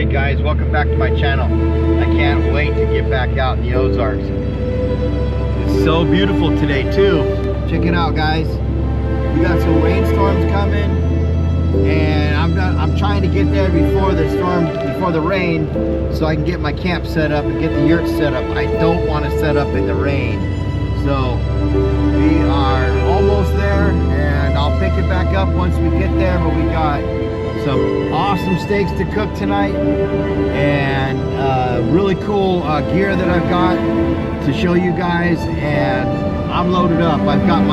Alright guys, welcome back to my channel. I can't wait to get back out in the Ozarks. It's so beautiful today too. Check it out guys. We got some rainstorms coming and I'm trying to get there before the storm, before the rain, so I can get my camp set up and get the yurt set up. I don't want to set up in the rain. So we are almost there and I'll pick it back up once we get there, but we got some awesome steaks to cook tonight and really cool gear that I've got to show you guys, and I'm loaded up. I've got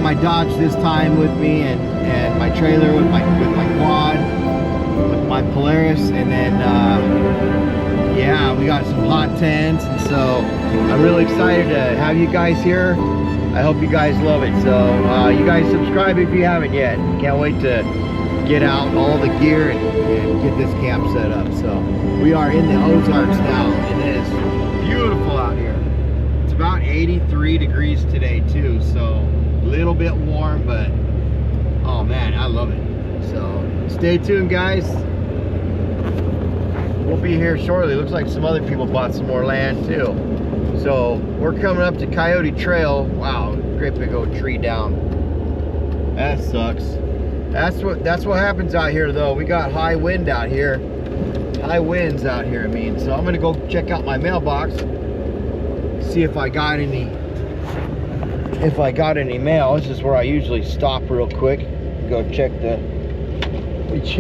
my Dodge this time with me, and my trailer with my quad, with my Polaris, and then yeah, we got some hot tents, and so I'm really excited to have you guys here. I hope you guys love it. So you guys subscribe if you haven't yet. Can't wait to get out all the gear and get this camp set up. So we are in the Ozarks now, and it is beautiful out here. It's about 83 degrees today too, so a little bit warm, but oh man, I love it. So stay tuned guys. We'll be here shortly. Looks like some other people bought some more land too. So we're coming up to Coyote Trail. Wow, great big old tree down. That sucks. That's what happens out here though. We got high wind out here. High winds out here, I mean. So I'm gonna go check out my mailbox, see if I got any mail. This is where I usually stop real quick. Go check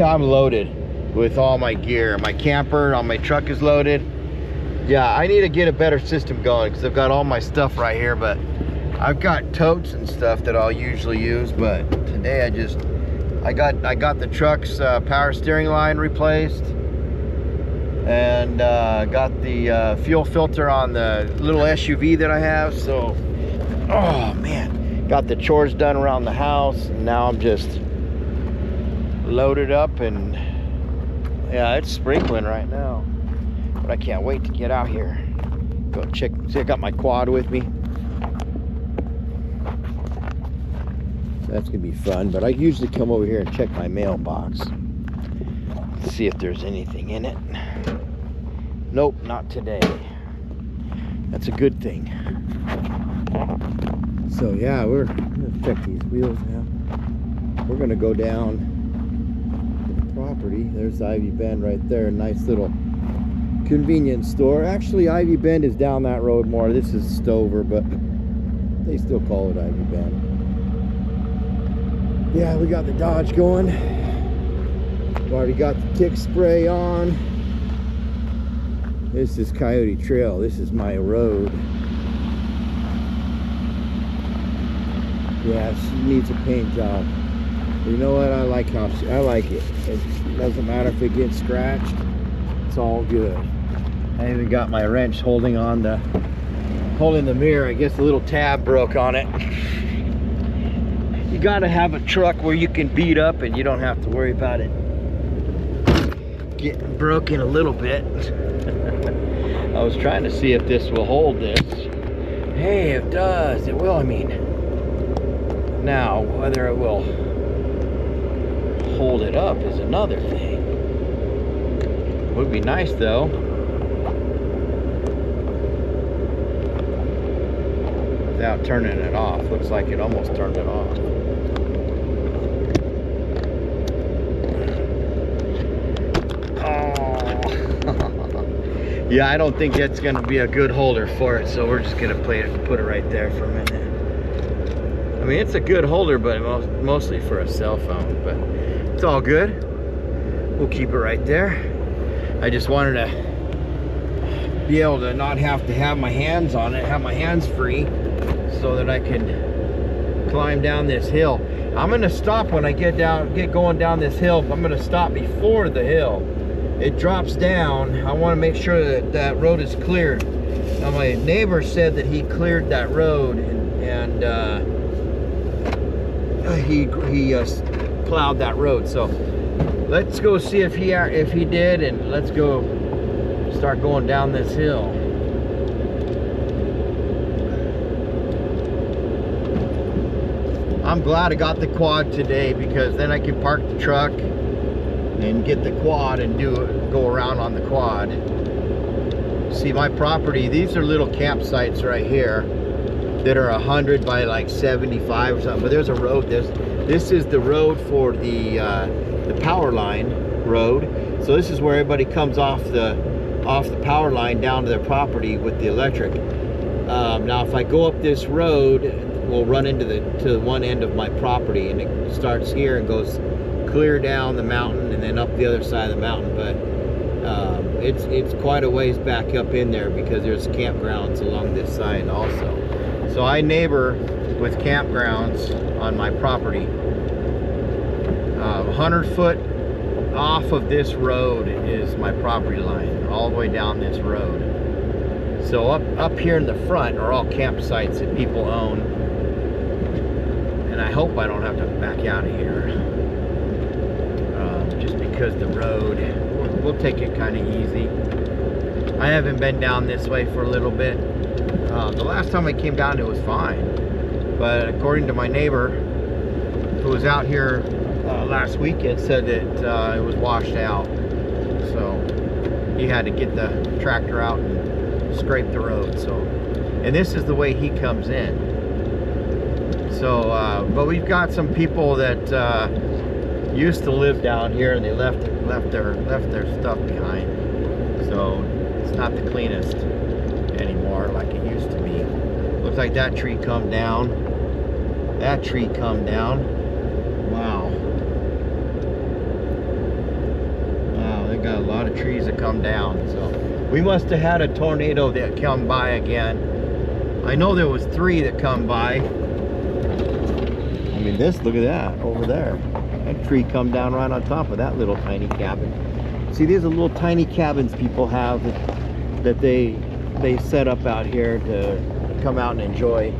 I'm loaded with all my gear. My camper on my truck is loaded. Yeah, I need to get a better system going because I've got all my stuff right here, but I've got totes and stuff that I'll usually use, but today I got the truck's power steering line replaced, and got the fuel filter on the little SUV that I have. So, oh man, got the chores done around the house, and now I'm just loaded up, and yeah, it's sprinkling right now, but I can't wait to get out here. Go check. See, I got my quad with me. That's gonna be fun, but I usually come over here and check my mailbox, see if there's anything in it. Nope, not today. That's a good thing. So yeah, we're gonna check these wheels now. We're gonna go down to the property. There's Ivy Bend right there. Nice little convenience store. Actually, Ivy Bend is down that road more. This is Stover, but they still call it Ivy Bend. Yeah, we got the Dodge going. We've already got the tick spray on. This is Coyote Trail. This is my road. Yeah, she needs a paint job. You know what? I like it. It doesn't matter if it gets scratched. It's all good. I even got my wrench holding the mirror. I guess the little tab broke on it. You gotta have a truck where you can beat up and you don't have to worry about it getting broken a little bit. I was trying to see if this will hold this. Hey, it does. It will, I mean. Now, whether it will hold it up is another thing. Would be nice though. Without turning it off. Looks like it almost turned it off. Yeah, I don't think that's gonna be a good holder for it, so we're just gonna put it right there for a minute. I mean, it's a good holder, but mostly for a cell phone, but it's all good. We'll keep it right there. I just wanted to be able to not have to have my hands on it, have my hands free, so that I can climb down this hill. I'm gonna stop when I get going down this hill. I'm gonna stop before the hill. It drops down. I want to make sure that that road is cleared. Now my neighbor said that he cleared that road and he plowed that road. So let's go see if he did, and let's go start going down this hill. I'm glad I got the quad today, because then I can park the truck and get the quad and go around on the quad. See, my property, these are little campsites right here that are 100 by like 75 or something, but there's a road. This is the road for the power line road. So this is where everybody comes off the power line down to their property with the electric. Now if I go up this road, we'll run into to one end of my property, and it starts here and goes clear down the mountain and then up the other side of the mountain. But it's quite a ways back up in there because there's campgrounds along this side also. So I neighbor with campgrounds on my property. 100 foot off of this road is my property line, all the way down this road. So up here in the front are all campsites that people own, and I hope I don't have to back out of here, just because the road, we'll take it kind of easy. I haven't been down this way for a little bit. The last time I came down it was fine, but according to my neighbor who was out here last weekend, said that it was washed out, so he had to get the tractor out and scrape the road. So, and this is the way he comes in. So but we've got some people that used to live down here, and they left their stuff behind, so it's not the cleanest anymore like it used to be. Looks like that tree come down, that tree come down. Wow, they got a lot of trees that come down. So we must have had a tornado that come by again. I know there was 3 that come by. I mean, look at that over there. That tree come down right on top of that little tiny cabin. See, these are little tiny cabins people have that they set up out here to come out and enjoy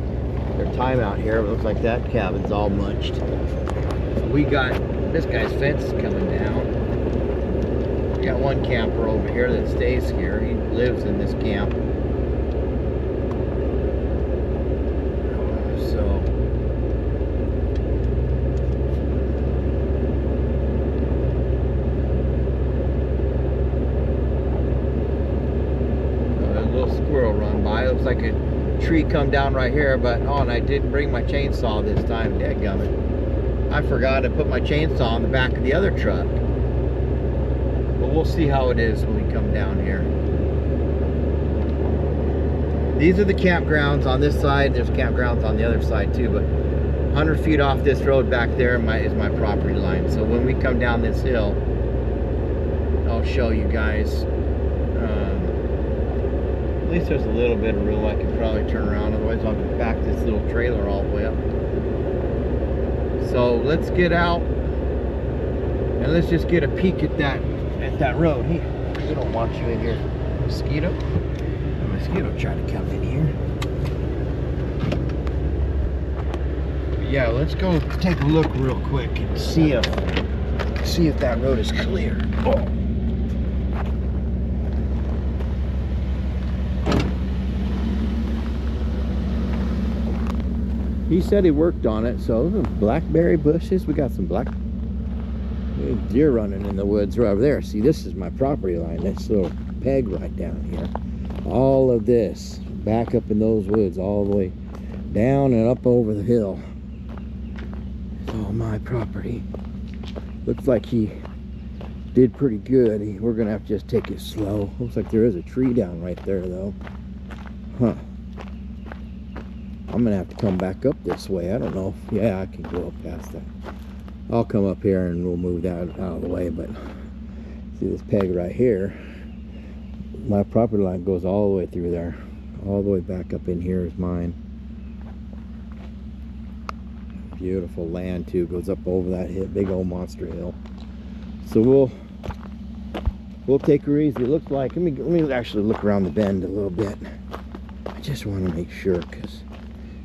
their time out here. It looks like that cabin's all munched. We got this guy's fence is coming down. We got one camper over here that stays here. He lives in this camp. So a little squirrel run by. It looks like a tree come down right here, but oh, and I didn't bring my chainsaw this time. Dadgummit. I forgot to put my chainsaw on the back of the other truck. But we'll see how it is when we come down here. These are the campgrounds on this side. There's campgrounds on the other side too, but 100 feet off this road back there is my property line. So when we come down this hill, I'll show you guys. At least there's a little bit of room. I can probably turn around, otherwise I'll back this little trailer all the way up. So let's get out and let's just get a peek at that road. Hey, we don't want you in here, mosquito. A mosquito trying to come in here. But yeah, let's go take a look real quick and see if that road is clear. Oh. He said he worked on it. So blackberry bushes. We got some deer running in the woods right over there. See, this is my property line. This little peg right down here. All of this back up in those woods, all the way down and up over the hill. It's all my property. Looks like he did pretty good. We're gonna have to just take it slow. Looks like there is a tree down right there though. Huh. I'm gonna have to come back up this way. I don't know. Yeah, I can go up past that. I'll come up here and we'll move that out of the way. But see this peg right here, my property line goes all the way through there, all the way back up in here is mine. Beautiful land too, goes up over that big old monster hill. So we'll take her easy. It looks like, let me actually look around the bend a little bit. I just want to make sure, because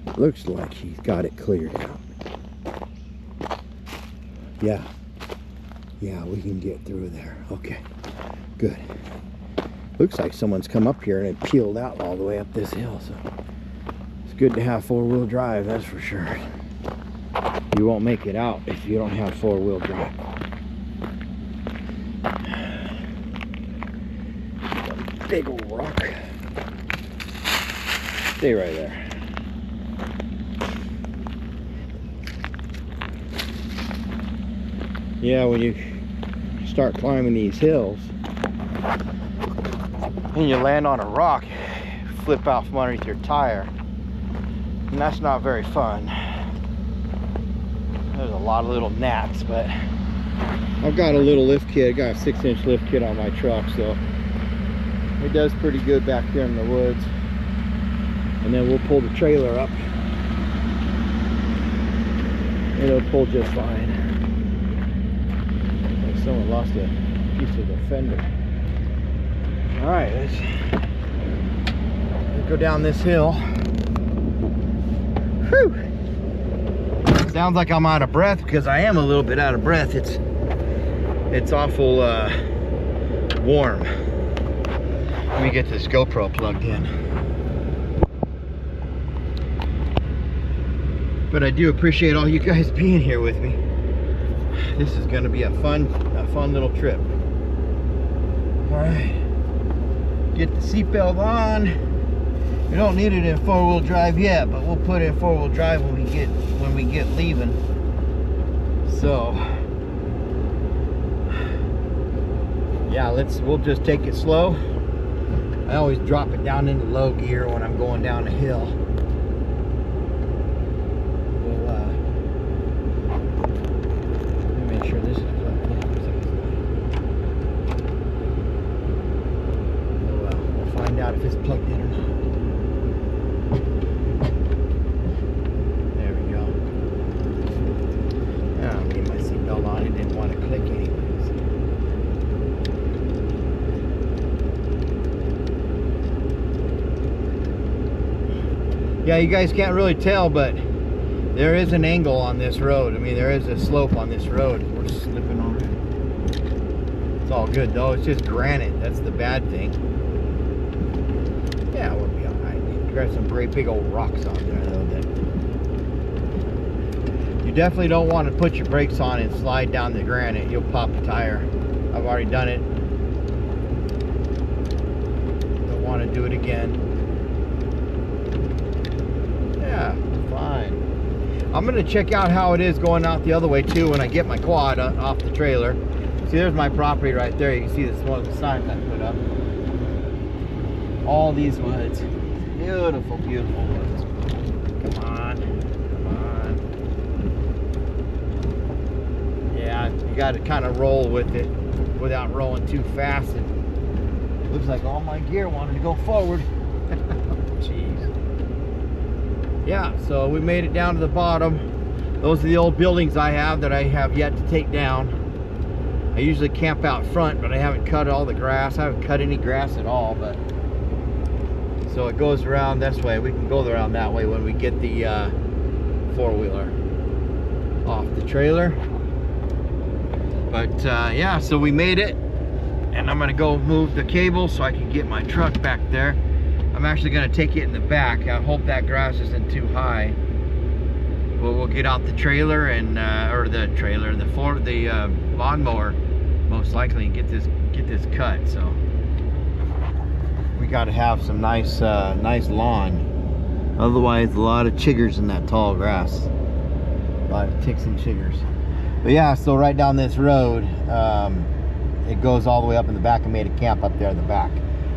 it looks like he's got it cleared out. Yeah, we can get through there. Okay, good. Looks like someone's come up here and it peeled out all the way up this hill, so it's good to have four-wheel drive, that's for sure. You won't make it out if you don't have four-wheel drive. big old rock. Stay right there. Yeah, when you start climbing these hills and you land on a rock, flip out from underneath your tire, and that's not very fun. There's a lot of little gnats, but I've got a little lift kit. I got a 6-inch lift kit on my truck, so it does pretty good back there in the woods. And then we'll pull the trailer up. It'll pull just fine. Like someone lost a piece of the fender. All right, let's go down this hill. Whew. Sounds like I'm out of breath, because I am a little bit out of breath. It's awful warm. Let me get this GoPro plugged in. But I do appreciate all you guys being here with me. This is going to be a fun little trip. All right, get the seatbelt on. We don't need it in 4-wheel drive yet, but we'll put it in 4-wheel drive when we get leaving. So yeah, we'll just take it slow. I always drop it down into low gear when I'm going down a hill. Let me make sure this is plugged in. We'll find out if it's plugged in or not. There we go. I'll get my seatbelt on. It didn't want to click anyways. Yeah, you guys can't really tell, but there is an angle on this road. I mean, there is a slope on this road. We're slipping over it. It's all good though. It's just granite. That's the bad thing. Yeah, we'll be all right. There's some great big old rocks on there though. You definitely don't want to put your brakes on and slide down the granite. You'll pop a tire. I've already done it. Don't want to do it again. Yeah, fine. I'm gonna check out how it is going out the other way too when I get my quad off the trailer. See, there's my property right there. You can see this one of the signs I put up. All these woods, beautiful, beautiful woods. Come on, come on. Yeah, you got to kind of roll with it without rolling too fast. And it looks like all my gear wanted to go forward. Jeez. Yeah, so we made it down to the bottom. Those are the old buildings I have that I have yet to take down. I usually camp out front, but I haven't cut all the grass. I haven't cut any grass at all, but so it goes around this way. We can go around that way when we get the 4-wheeler off the trailer. But yeah, so we made it, and I'm gonna go move the cable so I can get my truck back there. I'm actually going to take it in the back. I hope that grass isn't too high. But we'll get out the trailer and the lawnmower most likely and get this cut. So we got to have some nice lawn. Otherwise, a lot of chiggers in that tall grass. A lot of ticks and chiggers. But yeah, so right down this road, it goes all the way up in the back. I made a camp up there in the back.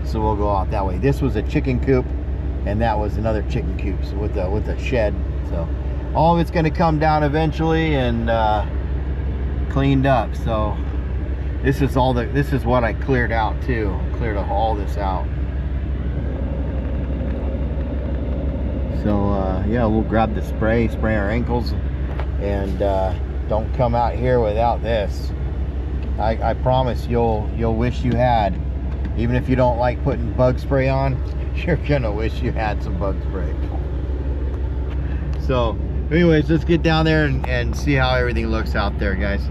So we'll go out that way. This was a chicken coop, and that was another chicken coop, so with a shed. So all of it's going to come down eventually and cleaned up. So this is what I cleared out too. Cleared all this out. So yeah, we'll grab the spray our ankles, and don't come out here without this. I promise you'll wish you had. Even if you don't like putting bug spray on, you're gonna wish you had some bug spray. So anyways, let's get down there and see how everything looks out there, guys.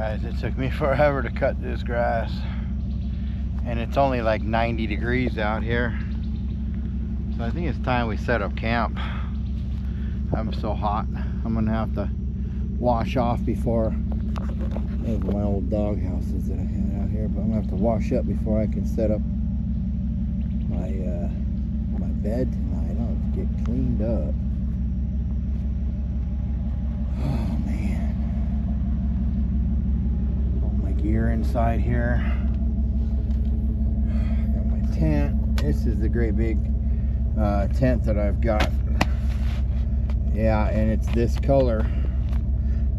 Guys, it took me forever to cut this grass, and it's only like 90 degrees out here, so I think it's time we set up camp. I'm so hot. I'm gonna have to wash off before. Those are my old dog houses that I had out here, but I'm gonna have to wash up before I can set up my my bed tonight. I'll have to get cleaned up. Oh man. All my gear inside here. Got my tent. This is the great big tent that I've got. Yeah, and it's this color.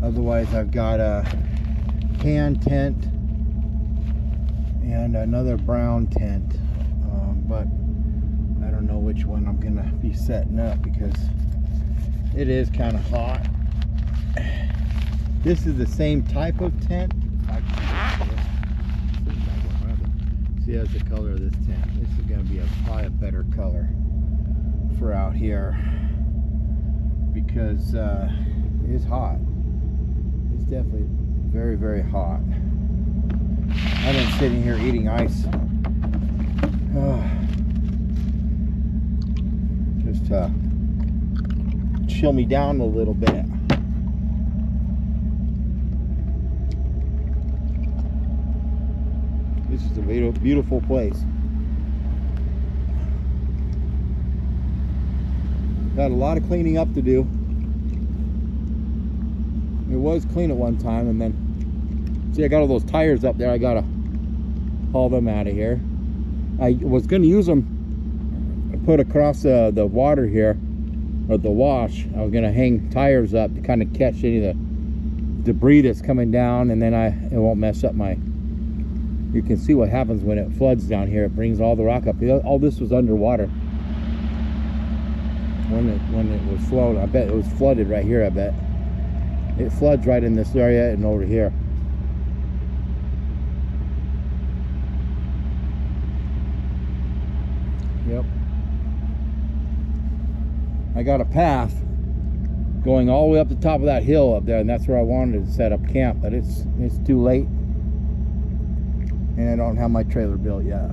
Otherwise I've got a tan tent and another brown tent, but I don't know which one I'm gonna be setting up because it is kind of hot. This is the same type of tent. See, that's the color of this tent. This is gonna be probably a better color for out here because it's hot. It's definitely very, very hot. I've been sitting here eating ice just to chill me down a little bit. This is a beautiful place. Got a lot of cleaning up to do. It was clean at one time, and then see, I got all those tires up there. I gotta haul them out of here. I was gonna use them to put across the water here, or the wash. I was gonna hang tires up to kind of catch any of the debris that's coming down, and then it won't mess up my. You can see what happens when it floods down here. It brings all the rock up. All this was underwater when it was flowing. I bet it was flooded right here. I bet it floods right in this area and over here. Yep. I got a path going all the way up the top of that hill up there, and that's where I wanted to set up camp, but it's too late, and I don't have my trailer built yet.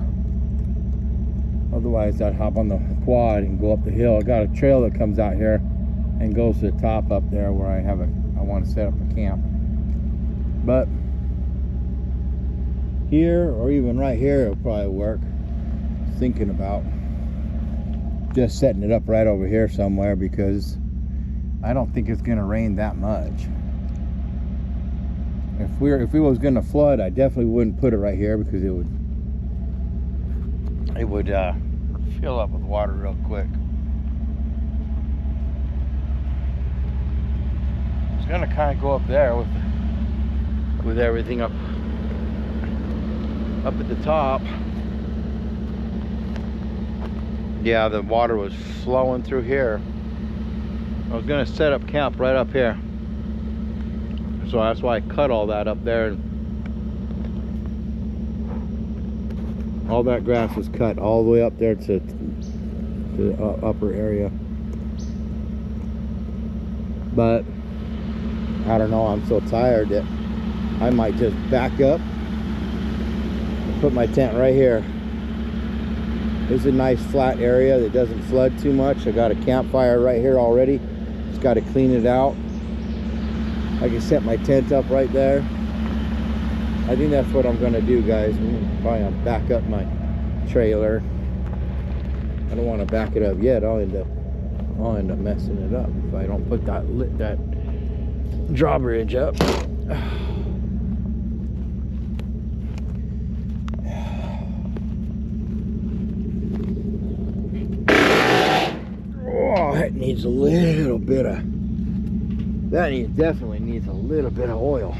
Otherwise I'd hop on the quad and go up the hill. I got a trail that comes out here and goes to the top up there where I want to set up a camp. But here, or even right here, it'll probably work. Thinking about just setting it up right over here somewhere, because I don't think it's gonna rain that much. If it was gonna flood, I definitely wouldn't put it right here, because it would fill up with water real quick. It's gonna kind of go up there with everything up at the top. Yeah, the water was flowing through here. I was gonna set up camp right up here, so that's why I cut all that up there. All that grass was cut all the way up there to the upper area. But I don't know, I'm so tired that I might just back up and put my tent right here. It's a nice flat area that doesn't flood too much. I got a campfire right here already. Just got to clean it out. I can set my tent up right there. I think that's what I'm going to do, guys. I'm probably going to back up my trailer. I don't want to back it up yet. I'll end up messing it up if I don't put that drawbridge up. Oh, that needs a little bit of. Definitely needs a little bit of oil.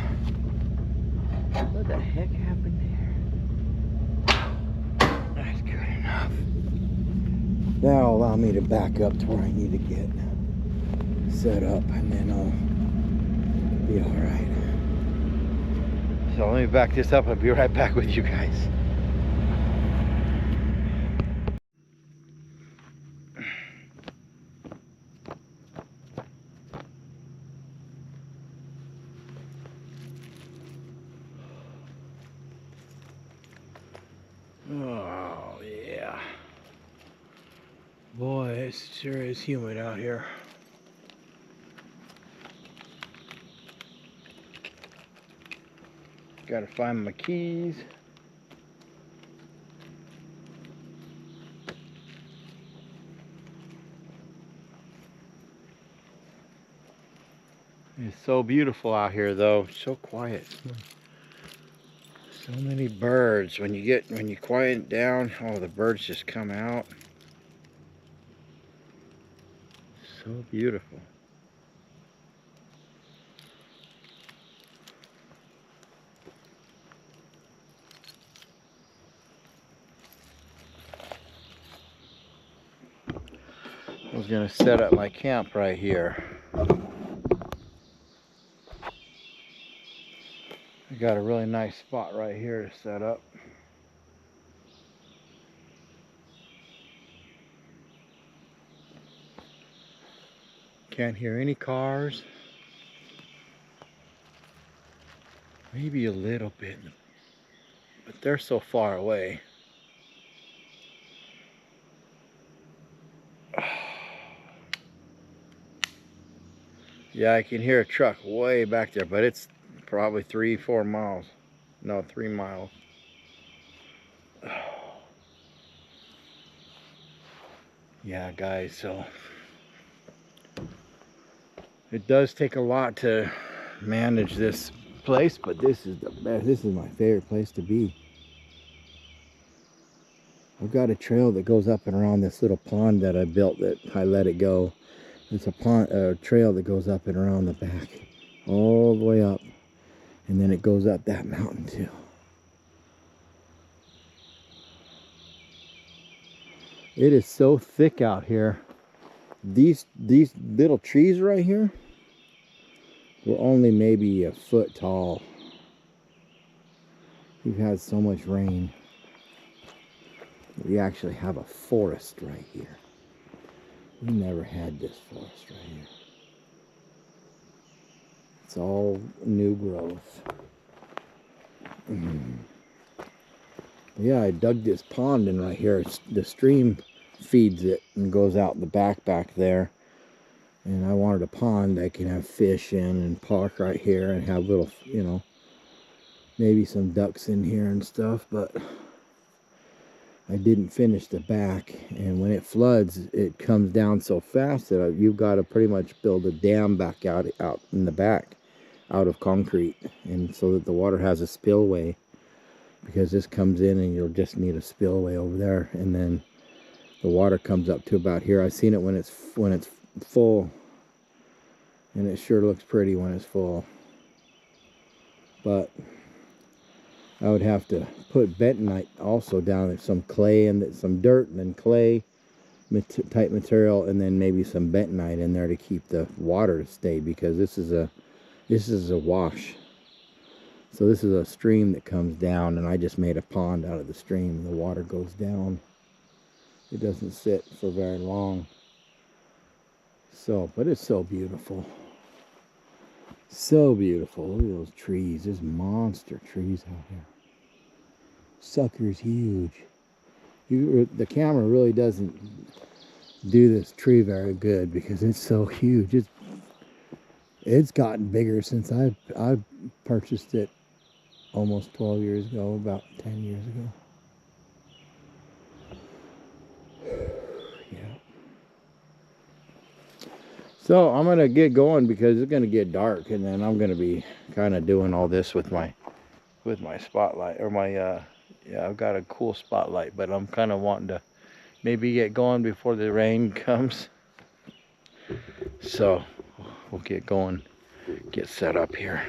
What the heck happened there? That's good enough. That'll allow me to back up to where I need to get set up, and then I'll be alright. So let me back this up. I'll be right back with you guys. It sure is humid out here. Gotta find my keys. It's so beautiful out here though. It's so quiet. So many birds. When you quiet down, oh, the birds just come out. So beautiful. I was gonna set up my camp right here. I got a really nice spot right here to set up. Can't hear any cars. Maybe a little bit, but they're so far away. Yeah, I can hear a truck way back there, but it's probably 3-4 miles. No, 3 miles. Yeah, guys, so it does take a lot to manage this place, but this is the best. This is my favorite place to be. I've got a trail that goes up and around this little pond that I built that I let it go. It's a trail that goes up and around the back, all the way up, and then it goes up that mountain too. It is so thick out here. These little trees right here were only maybe a foot tall. We've had so much rain. We actually have a forest right here. We never had this forest right here. It's all new growth. Yeah, I dug this pond in right here. The stream feeds it and goes out the back there. And I wanted a pond I can have fish in and park right here and have little, you know, maybe some ducks in here and stuff, but I didn't finish the back. And when it floods, it comes down so fast that you've got to pretty much build a dam back out in the back, out of concrete, and so that the water has a spillway, because this comes in and you'll just need a spillway over there, and then the water comes up to about here. I've seen it when it's full, and it sure looks pretty when it's full. But I would have to put bentonite also down there, some clay and some dirt, and then clay type material, and then maybe some bentonite in there to keep the water to stay, because this is a wash. So this is a stream that comes down, and I just made a pond out of the stream. The water goes down. It doesn't sit for very long. So, but it's so beautiful. So beautiful. Look at those trees. There's monster trees out here. Sucker's huge. The camera really doesn't do this tree very good because it's so huge. It's gotten bigger since I purchased it almost 12 years ago, about 10 years ago. Yeah. So I'm gonna get going because it's gonna get dark, and then I'm gonna be kind of doing all this with my spotlight, or my yeah, I've got a cool spotlight, but I'm kind of wanting to maybe get going before the rain comes. So we'll get going, get set up here.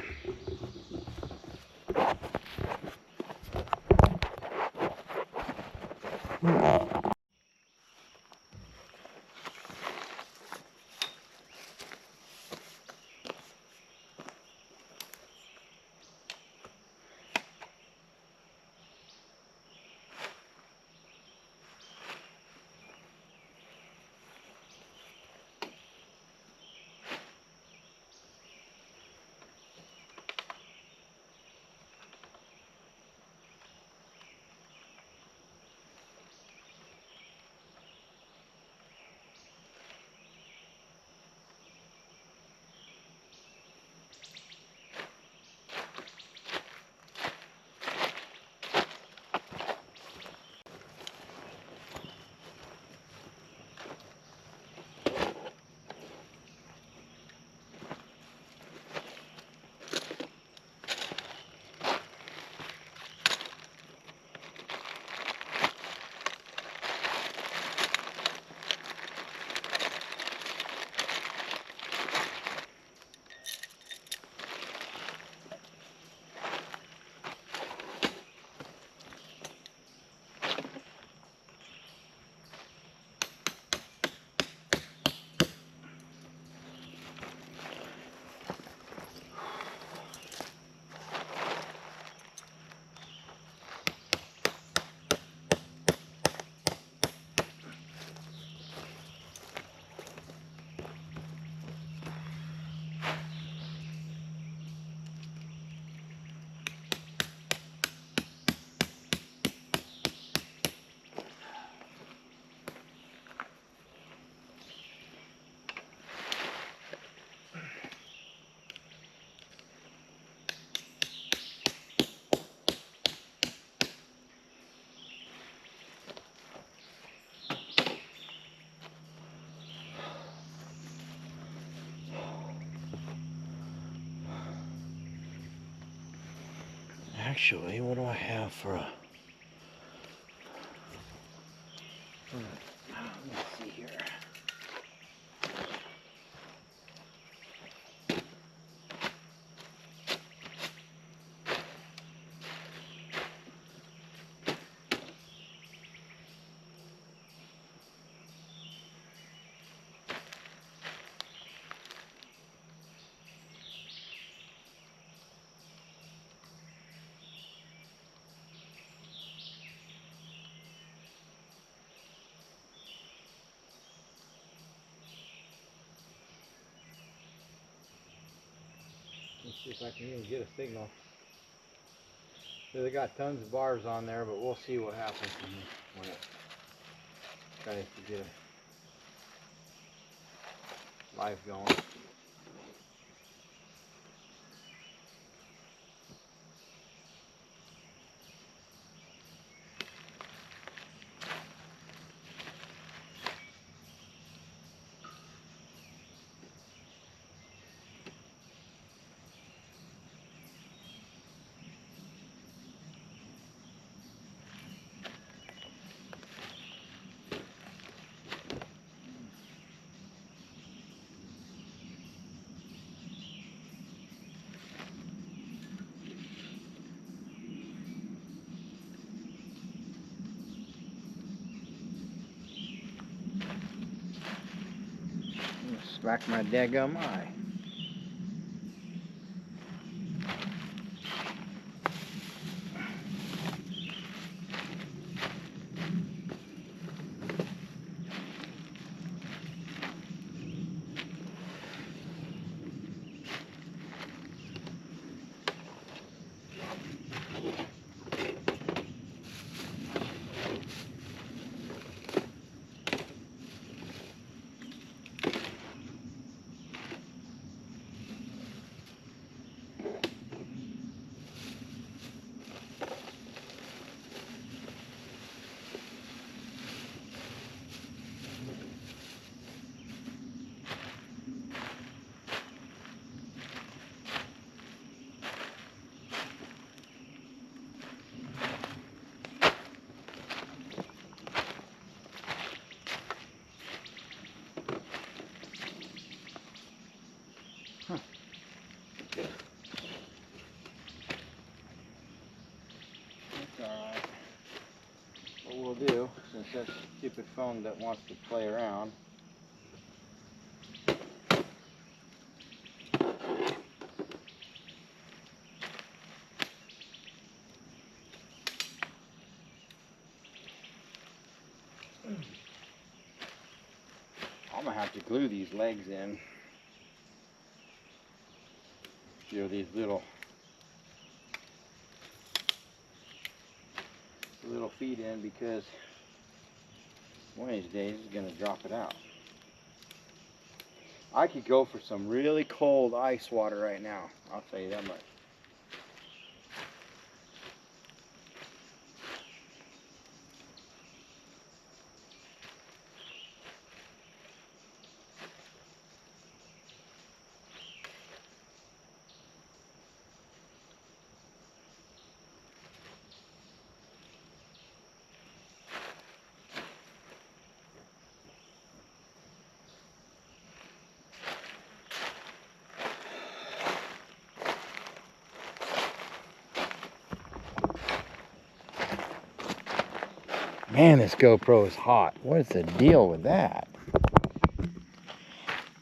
Actually, what do I have for a... Let's see here. Let's see if I can even get a signal. So they got tons of bars on there, but we'll see what happens when it tries to get a live going. Smack my daggum eye. Alright. What we'll do, since that stupid phone that wants to play around, I'm gonna have to glue these legs in. You know, these little feet in, because one of these days it's gonna drop it out. I could go for some really cold ice water right now, I'll tell you that much. Man, this GoPro is hot. What is the deal with that?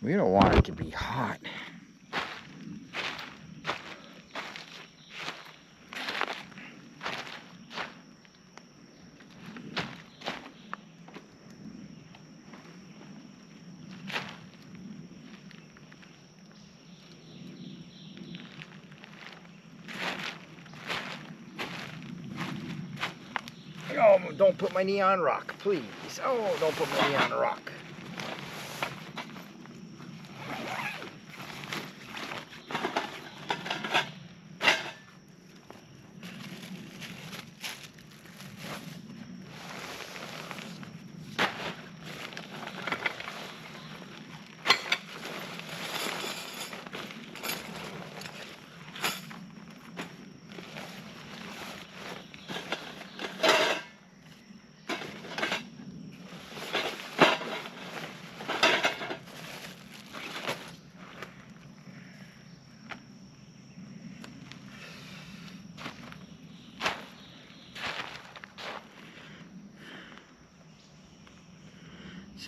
We don't want it to be hot. Oh, don't put my knee on rock, please. Oh, don't put my knee on rock.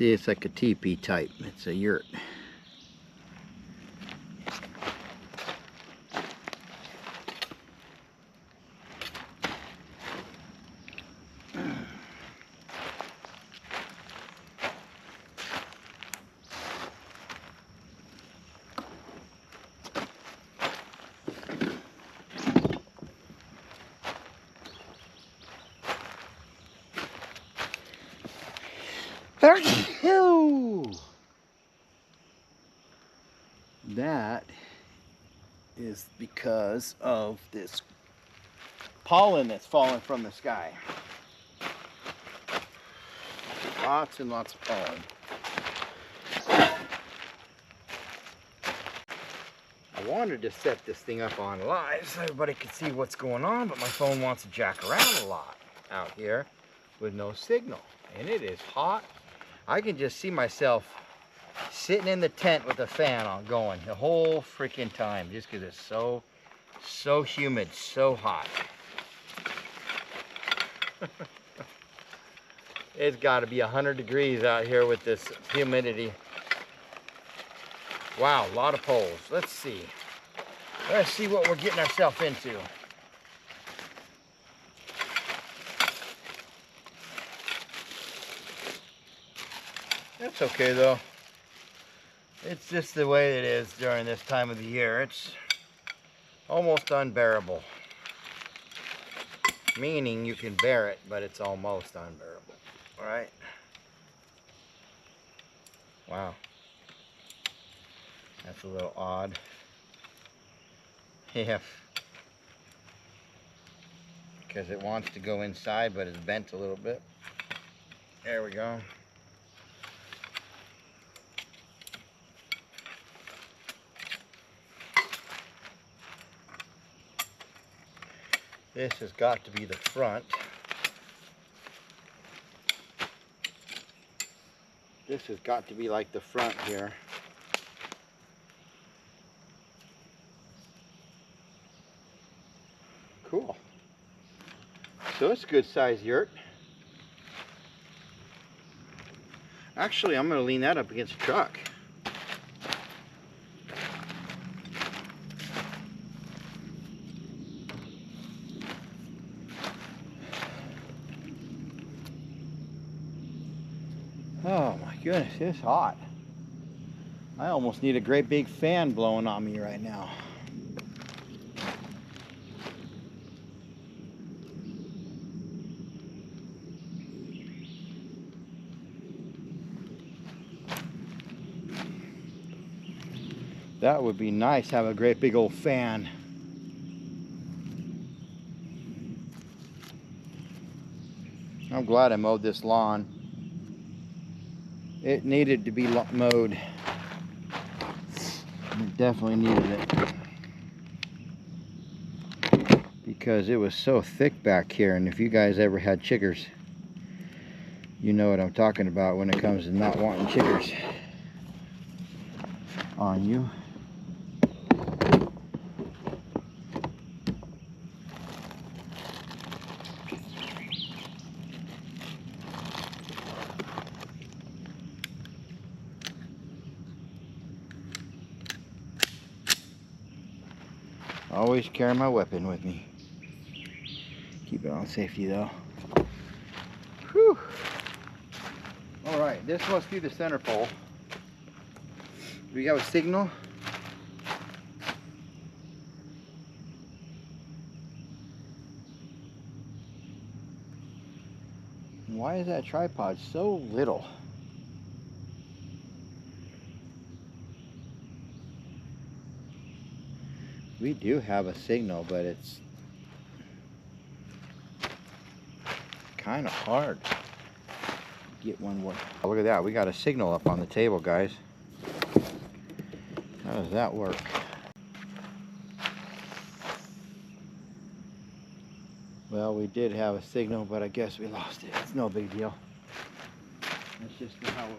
See, it's like a teepee type. It's a yurt. That is because of this pollen that's falling from the sky. Lots and lots of pollen. I wanted to set this thing up on live so everybody could see what's going on, but my phone wants to jack around a lot out here with no signal. And it is hot. I can just see myself sitting in the tent with the fan on going the whole freaking time just because it's so humid, so hot. It's got to be 100 degrees out here with this humidity. Wow, a lot of poles. Let's see what we're getting ourselves into. That's okay though. It's just the way it is during this time of the year. It's almost unbearable. Meaning you can bear it, but it's almost unbearable. All right? Wow. That's a little odd. Yeah. Because it wants to go inside, but it's bent a little bit. There we go. This has got to be the front. This has got to be like the front here. Cool. So it's a good size yurt. Actually, I'm going to lean that up against the truck. Oh my goodness, it's hot. I almost need a great big fan blowing on me right now. That would be nice, have a great big old fan. I'm glad I mowed this lawn. It needed to be mowed. It definitely needed it. Because it was so thick back here, and if you guys ever had chiggers, you know what I'm talking about when it comes to not wanting chiggers on you. Always carry my weapon with me. Keep it on safety though. Whew. Alright, this must be the center pole. Do we have a signal? Why is that tripod so little? We do have a signal, but it's kind of hard to get one work. Oh, look at that, we got a signal up on the table, guys. How does that work? Well, we did have a signal, but I guess we lost it. It's no big deal. That's just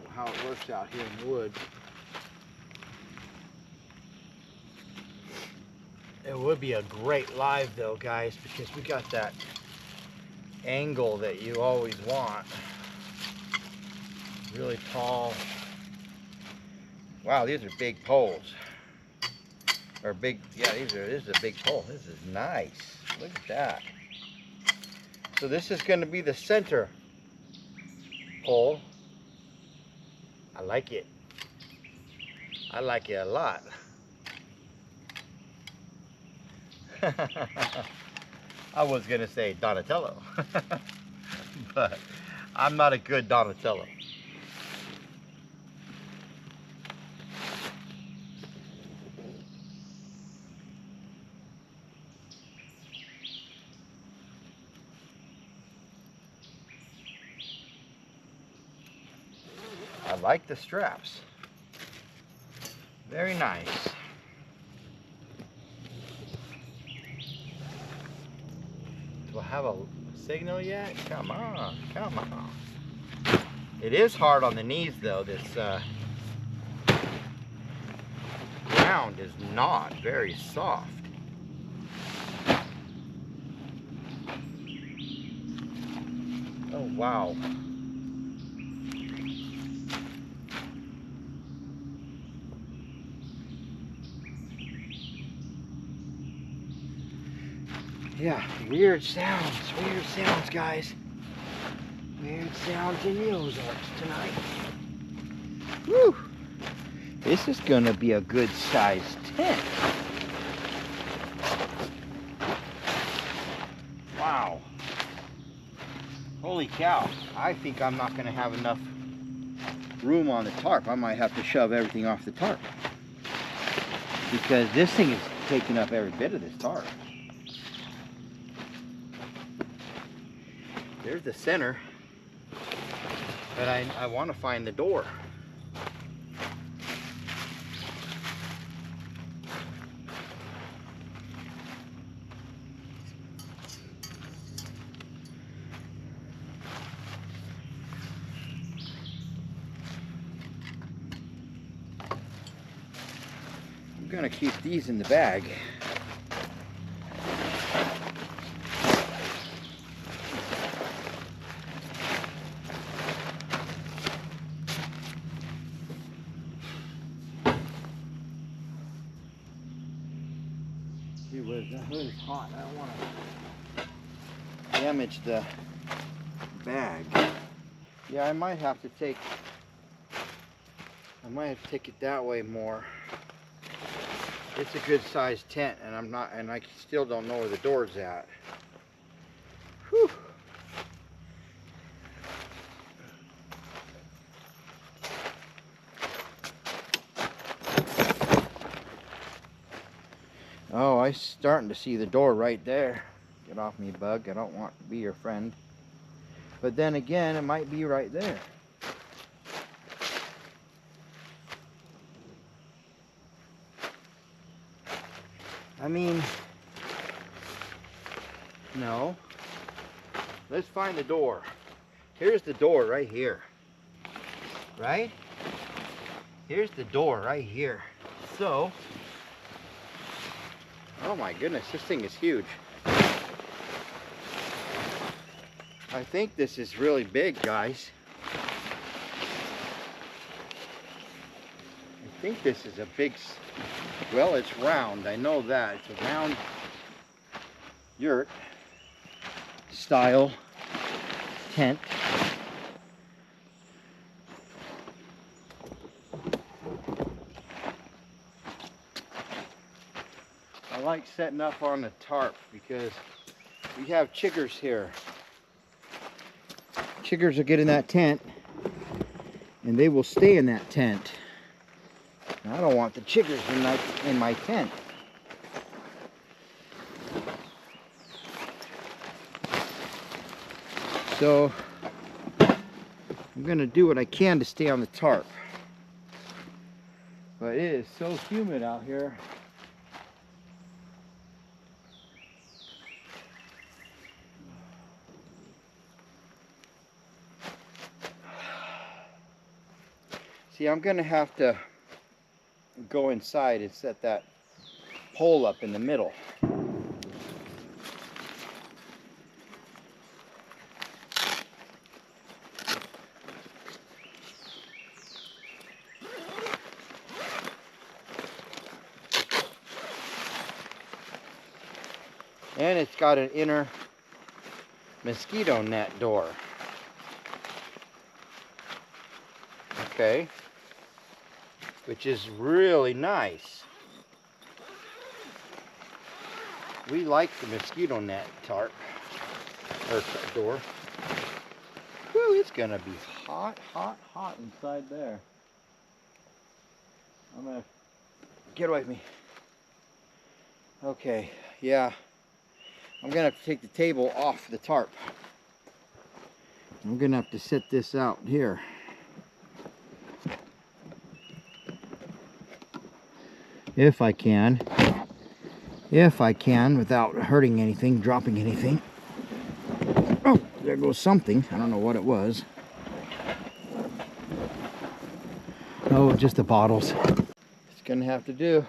how it works out here in the woods. It would be a great live though, guys, because we got that angle that you always want. Really tall. Wow, these are big poles. Or big, yeah, this is a big pole. This is nice. Look at that. So this is going to be the center pole. I like it. I like it a lot. I was going to say Donatello. But I'm not a good Donatello. I like the straps. Very nice. Do I have a signal yet? Come on, come on. It is hard on the knees though. This ground is not very soft. Oh wow. Yeah, weird sounds, guys. Weird sounds in the Ozarks tonight. Whew. This is gonna be a good sized tent. Wow. Holy cow. I think I'm not gonna have enough room on the tarp. I might have to shove everything off the tarp. Because this thing is taking up every bit of this tarp. There's the center, but I want to find the door. I'm going to keep these in the bag. The hood is hot. I don't want to damage the bag. Yeah, I might have to take it that way more. It's a good sized tent, and I still don't know where the door's at. Whew. Oh, I'm starting to see the door right there. Get off me, bug. I don't want to be your friend. But then again, it might be right there. I mean, no. Let's find the door. Here's the door right here. Right? Here's the door right here. So, oh my goodness, this thing is huge. I think this is really big, guys. I think this is a big, well, it's round. I know that. It's a round yurt style tent. I like setting up on the tarp because we have chiggers here. Chiggers will get in that tent and they will stay in that tent. I don't want the chiggers in my tent. So I'm gonna do what I can to stay on the tarp. But it is so humid out here. See, I'm gonna have to go inside and set that pole up in the middle. And it's got an inner mosquito net door. Okay. Which is really nice. We like the mosquito net tarp or door. Whew, it's gonna be hot, hot, hot inside there. I'm gonna get away from me. Okay, yeah. I'm gonna have to take the table off the tarp. I'm gonna have to set this out here. If I can. If I can, without hurting anything, dropping anything. Oh, there goes something. I don't know what it was. Oh, just the bottles. It's gonna have to do.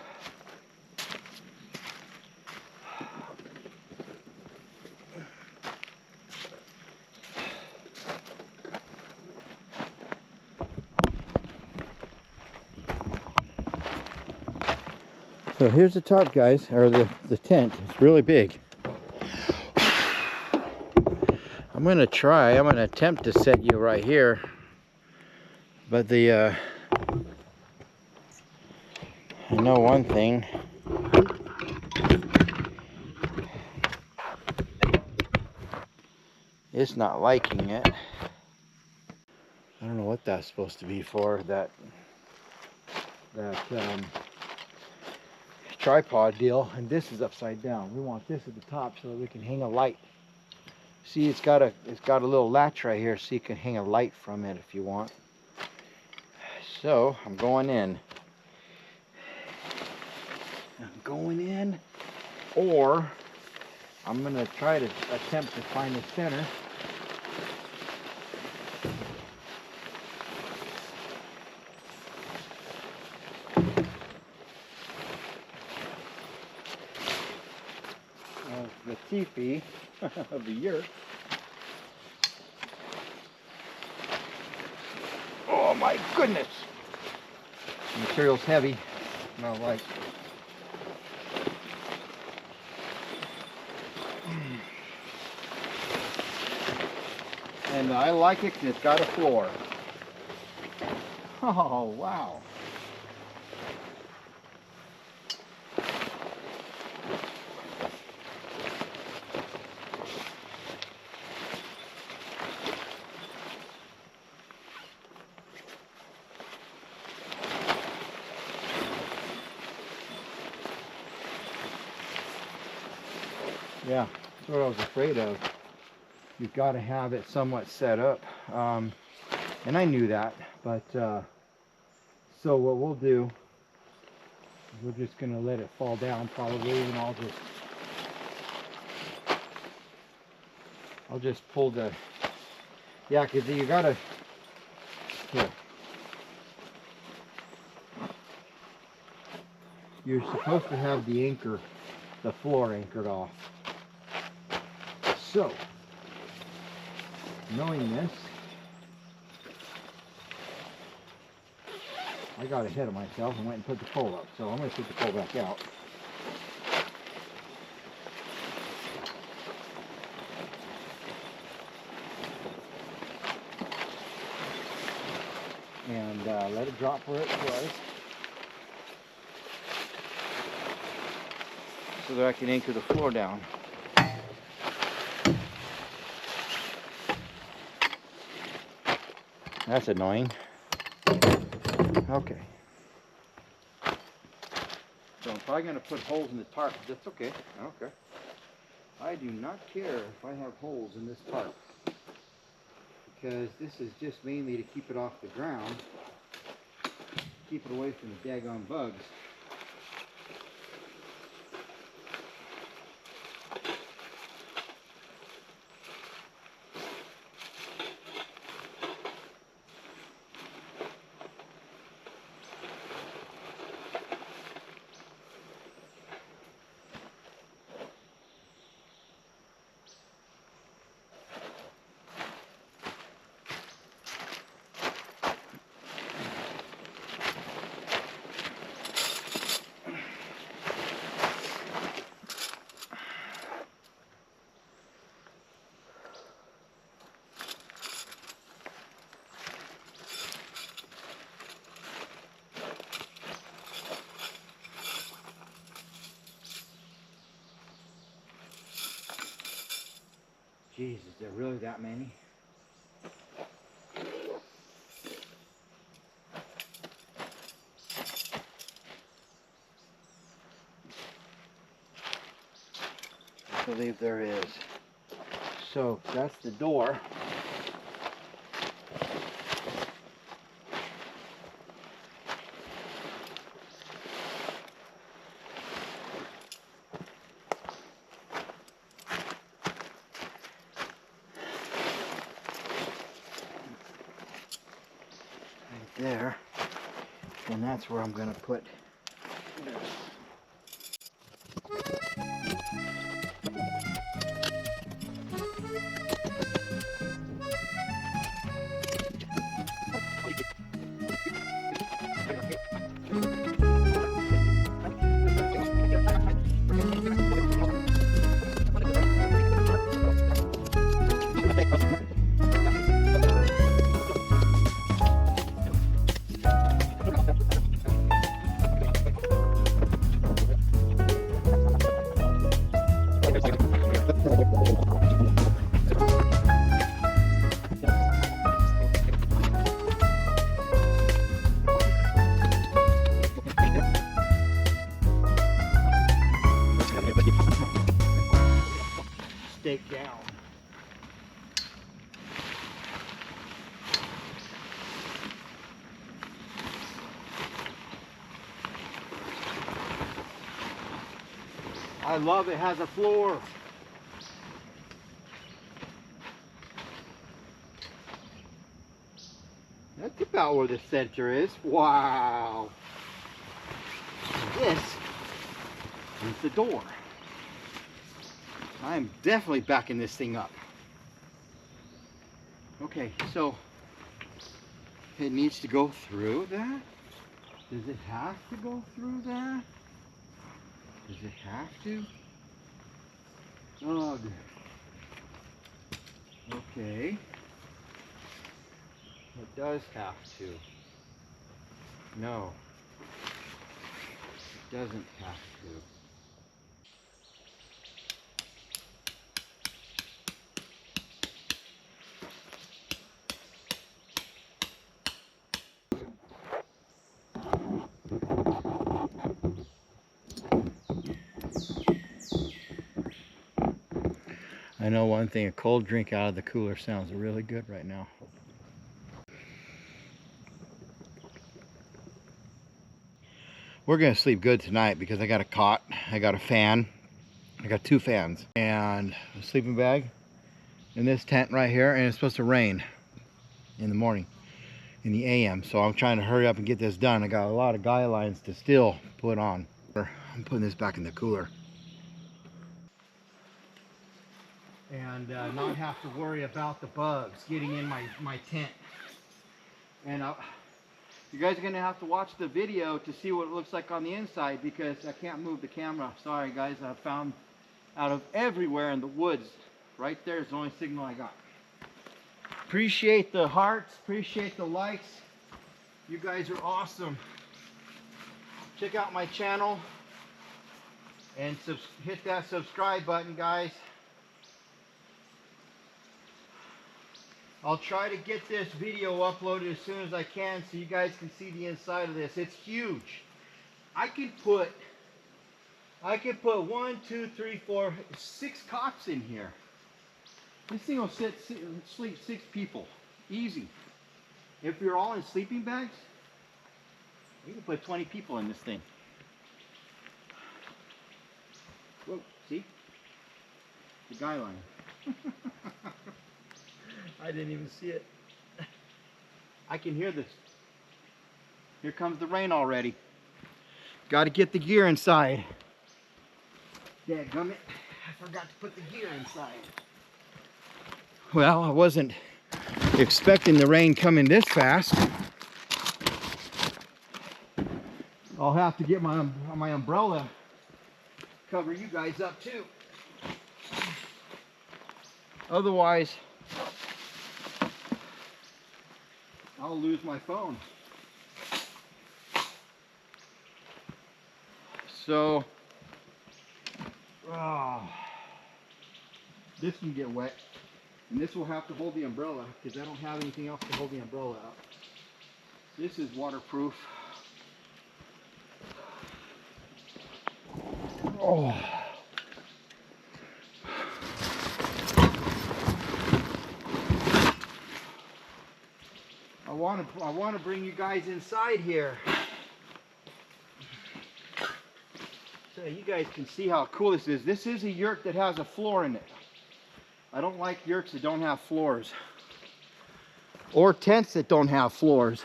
So here's the tarp, guys, or the tent. It's really big. I'm gonna attempt to set you right here, but I know one thing. It's not liking it. I don't know what that's supposed to be for, that tripod deal, and this is upside down. We want this at the top so that we can hang a light. See, it's got a little latch right here so you can hang a light from it if you want. So I'm going in. Or I'm gonna try to attempt to find the center. The teepee of the yurt. Oh my goodness! The material's heavy. Not like. And I like it because it's got a floor. Oh wow! Yeah, that's what I was afraid of. You've got to have it somewhat set up. And I knew that, but so what we'll do is we're just going to let it fall down probably, and I'll just pull the, yeah, because you got to, here. You're supposed to have the anchor, the floor anchored off. So, knowing this, I got ahead of myself and went and put the pole up. So I'm going to put the pole back out. And let it drop where it was, so that I can anchor the floor down. That's annoying. Okay. So I'm probably going to put holes in the tarp. That's okay. I don't care. I do not care if I have holes in this tarp, because this is just mainly to keep it off the ground, keep it away from the daggone bugs. Jeez, is there really that many? I believe there is. So that's the door. Right there. And that's where I'm going to put this. Stake down. I love it, has a floor. That's about where the center is. Wow. This is the door. I'm definitely backing this thing up. Okay, so it needs to go through that? Does it have to go through that? Does it have to? Oh, okay. It does have to. No. It doesn't have to. I know one thing, a cold drink out of the cooler sounds really good right now. We're gonna sleep good tonight because I got a cot, I got a fan, I got 2 fans, and a sleeping bag in this tent right here, and it's supposed to rain in the morning, in the AM, so I'm trying to hurry up and get this done. I got a lot of guy lines to still put on. I'm putting this back in the cooler. And not have to worry about the bugs getting in my tent. And you guys are going to have to watch the video to see what it looks like on the inside because I can't move the camera. Sorry guys, I found out of everywhere in the woods. Right there is the only signal I got. Appreciate the hearts, appreciate the likes. You guys are awesome. Check out my channel and hit that subscribe button, guys. I'll try to get this video uploaded as soon as I can so you guys can see the inside of this. It's huge. I can put 1, 2, 3, 4, 6 cots in here. This thing will sleep 6 people. Easy. If you're all in sleeping bags, you can put 20 people in this thing. Whoa, see? The guy line. I didn't even see it. I can hear this. Here comes the rain already. Got to get the gear inside. Dadgummit, I forgot to put the gear inside. Well, I wasn't expecting the rain coming this fast. I'll have to get my umbrella, cover you guys up too. Otherwise, I'll lose my phone. So, this can get wet. And this will have to hold the umbrella because I don't have anything else to hold the umbrella up. This is waterproof. Oh. I want to bring you guys inside here so you guys can see how cool this is. This is a yurt that has a floor in it. I don't like yurts that don't have floors, or tents that don't have floors.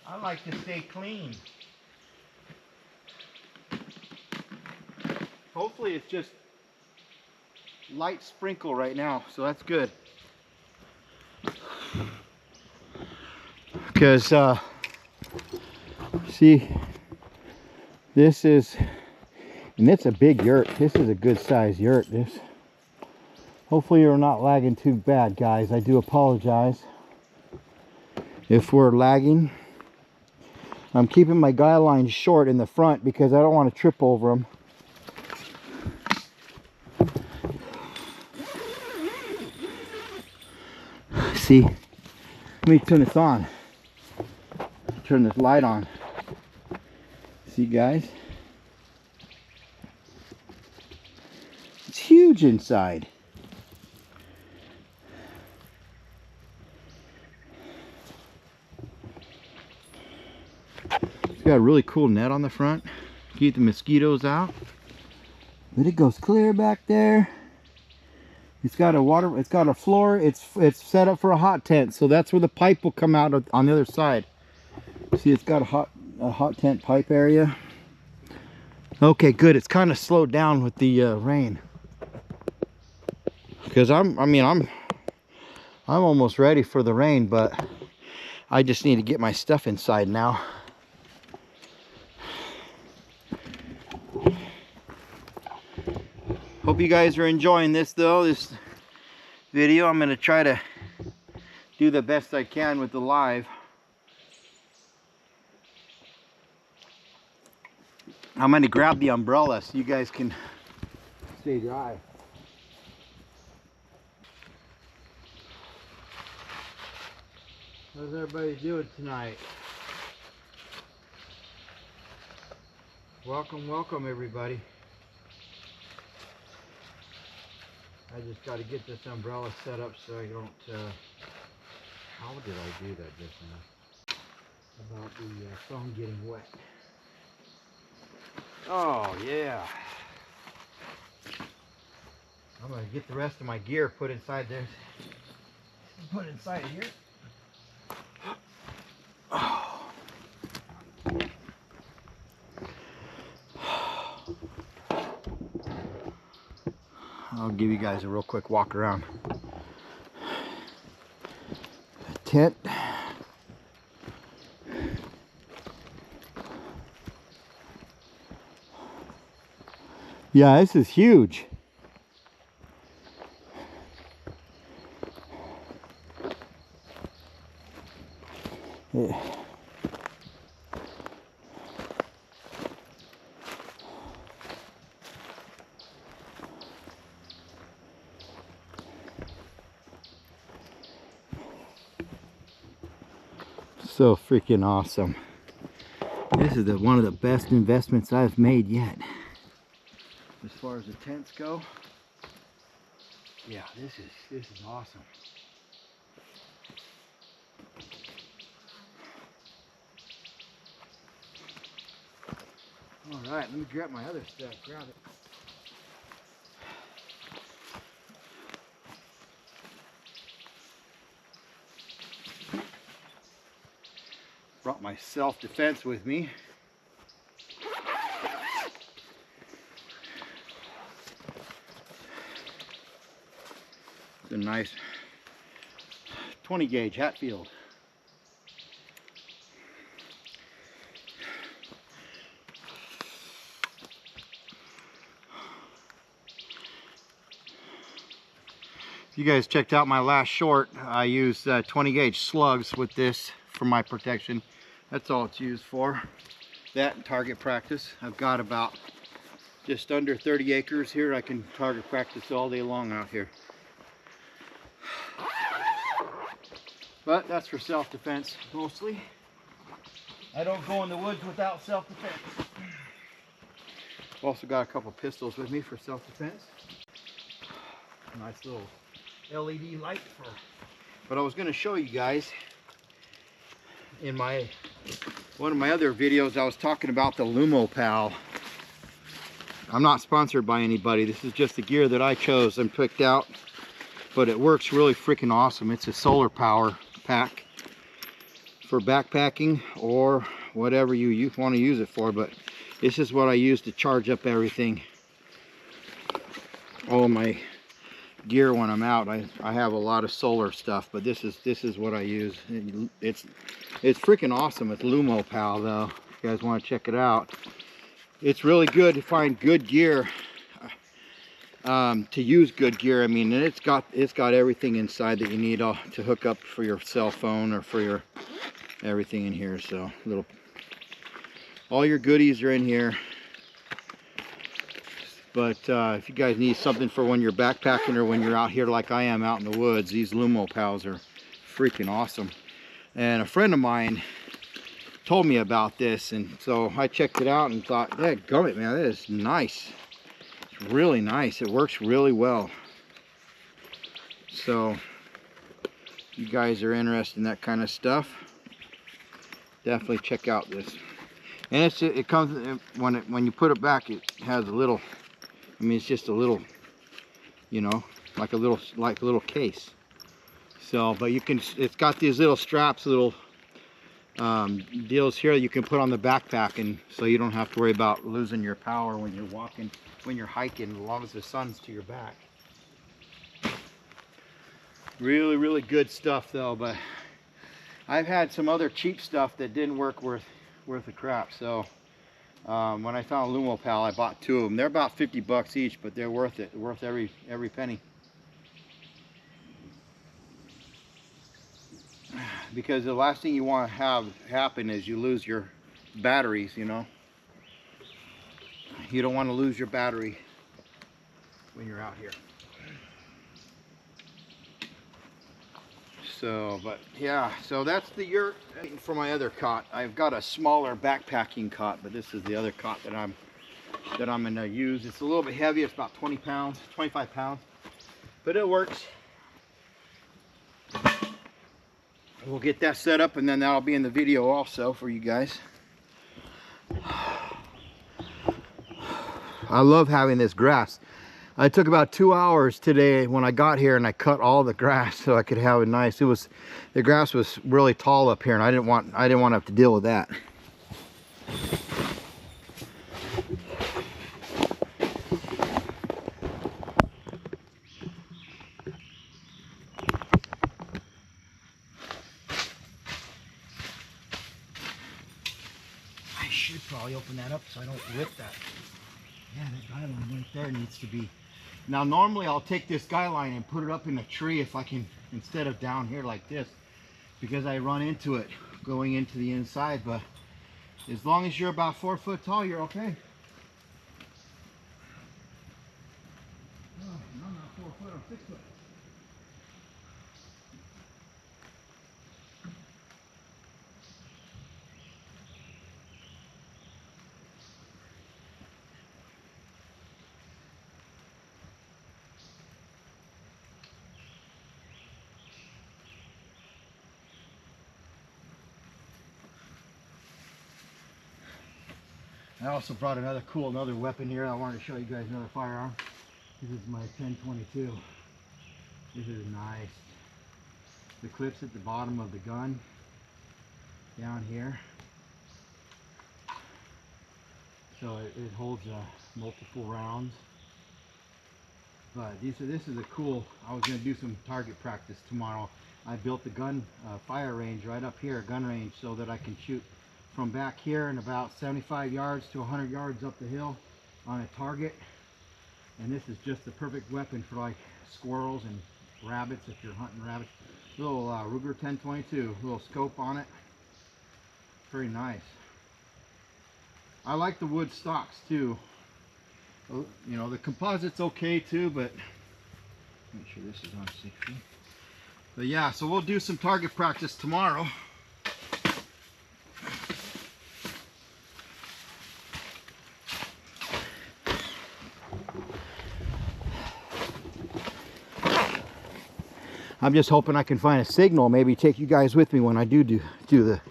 I like to stay clean. Hopefully it's just light sprinkle right now, so that's good. Because see, this is, and it's a big yurt. This is a good size yurt. This, hopefully you're not lagging too bad, guys. I do apologize if we're lagging. I'm keeping my guy lines short in the front because I don't want to trip over them. See, let me turn this on. Turn this light on. See, guys? It's huge inside. It's got a really cool net on the front. Keep the mosquitoes out. But it goes clear back there. It's got a floor. It's set up for a hot tent, so that's where the pipe will come out on the other side. See, it's got a hot tent pipe area. Okay, good. It's kind of slowed down with the rain. Because I'm almost ready for the rain, but I just need to get my stuff inside now. Hope you guys are enjoying this though, this video. I'm going to try to do the best I can with the live. I'm going to grab the umbrella so you guys can stay dry. How's everybody doing tonight? Welcome, welcome everybody. I just got to get this umbrella set up so I don't, how did I do that just now? About the phone getting wet. Oh yeah. I'm going to get the rest of my gear put inside there. Put inside here. Oh. I'll give you guys a real quick walk around the tent. Yeah, this is huge. Yeah. So freaking awesome. This is one of the best investments I've made yet. As far as the tents go. Yeah, this is awesome. All right, let me grab my other stuff. Grab it. Brought my self-defense with me. It's a nice 20 gauge Hatfield. If you guys checked out my last short, I used 20 gauge slugs with this for my protection. That's all it's used for. That and target practice. I've got about just under 30 acres here. I can target practice all day long out here. But that's for self-defense mostly. I don't go in the woods without self-defense. Also got a couple pistols with me for self-defense. Nice little LED light for. But I was going to show you guys in one of my other videos. I was talking about the LumoPal. I'm not sponsored by anybody. This is just the gear that I chose and picked out. But it works really freaking awesome. It's a solar power pack for backpacking or whatever you want to use it for. But this is what I use to charge up everything. All my gear when I'm out. I have a lot of solar stuff, but this is what I use. It's freaking awesome. It's LumoPal though. If you guys want to check it out, it's really good to find good gear. To use good gear. I mean, and it's got everything inside that you need to hook up for your cell phone or for your everything in here. So all your goodies are in here. But if you guys need something for when you're backpacking or when you're out here like I am out in the woods, these LumoPals are freaking awesome. And a friend of mine told me about this, and so I checked it out and thought, dadgummit, man, that is nice. It's really nice. It works really well. So if you guys are interested in that kind of stuff, definitely check out this. And it comes when you put it back, it has a little, I mean, it's just a little, you know, like a little case. So, but it's got these little straps, little deals here that you can put on the backpack, and so you don't have to worry about losing your power when you're walking, when you're hiking, as long as the sun's to your back. Really, really good stuff though. But I've had some other cheap stuff that didn't work worth the crap. So when I found LumoPal, I bought 2 of them. They're about 50 bucks each, but they're worth it. Worth every penny. Because the last thing you want to have happen is you lose your batteries, you know. You don't want to lose your battery when you're out here. So, but yeah, so that's the yurt for my other cot. I've got a smaller backpacking cot, but this is the other cot that I'm gonna use. It's a little bit heavy. It's about 20 pounds, 25 pounds, but it works. We'll get that set up, and then that'll be in the video also for you guys. I love having this grass. I took about 2 hours today when I got here, and I cut all the grass so I could have it nice. The grass was really tall up here, and I didn't want to have to deal with that. I should probably open that up so I don't rip that. Yeah, that guy line right there needs to be. Now normally I'll take this guy line and put it up in a tree if I can, instead of down here like this, because I run into it going into the inside. But as long as you're about 4 foot tall, you're okay. Oh, I'm not 4 foot, I'm 6 foot. I also brought another weapon here. I wanted to show you guys another firearm. This is my 1022. This is nice. The clip's at the bottom of the gun down here, so it holds multiple rounds. But this is a cool. I was going to do some target practice tomorrow. I built the gun fire range right up here, a gun range, so that I can shoot from back here and about 75 yards to 100 yards up the hill on a target. And this is just the perfect weapon for like squirrels and rabbits if you're hunting rabbits. Little Ruger 1022, little scope on it. very nice. I like the wood stocks too. You know, the composite's okay too, but make sure this is on 60. But yeah, so we'll do some target practice tomorrow. I'm just hoping I can find a signal, maybe take you guys with me when I do the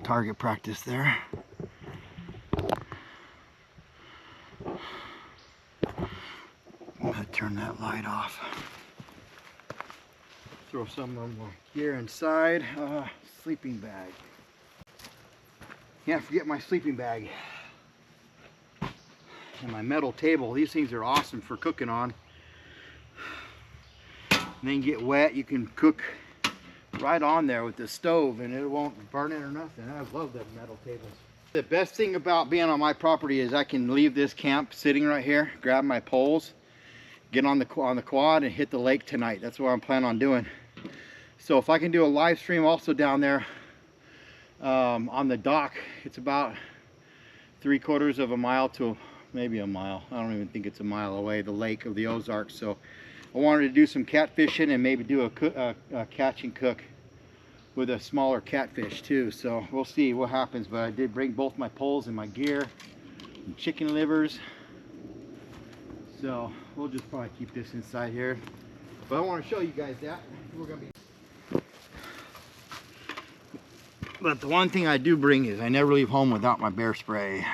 target practice there. I'm gonna turn that light off. Throw some of my gear inside. Sleeping bag. Can't forget my sleeping bag. And my metal table. These things are awesome for cooking on. And then get wet, you can cook right on there with the stove and it won't burn it or nothing. I love the metal tables. The best thing about being on my property is I can leave this camp sitting right here, grab my poles, get on the quad and hit the lake tonight. That's what I'm planning on doing. So if I can do a live stream also down there on the dock, it's about 3/4 of a mile to maybe a mile. I don't even think it's a mile away, the lake of the Ozarks. So I wanted to do some catfishing and maybe do a catch and cook with a smaller catfish too. So we'll see what happens, but I did bring both my poles and my gear and chicken livers. So we'll just probably keep this inside here. But I want to show you guys that. We're gonna be. But the one thing I do bring is I never leave home without my bear spray.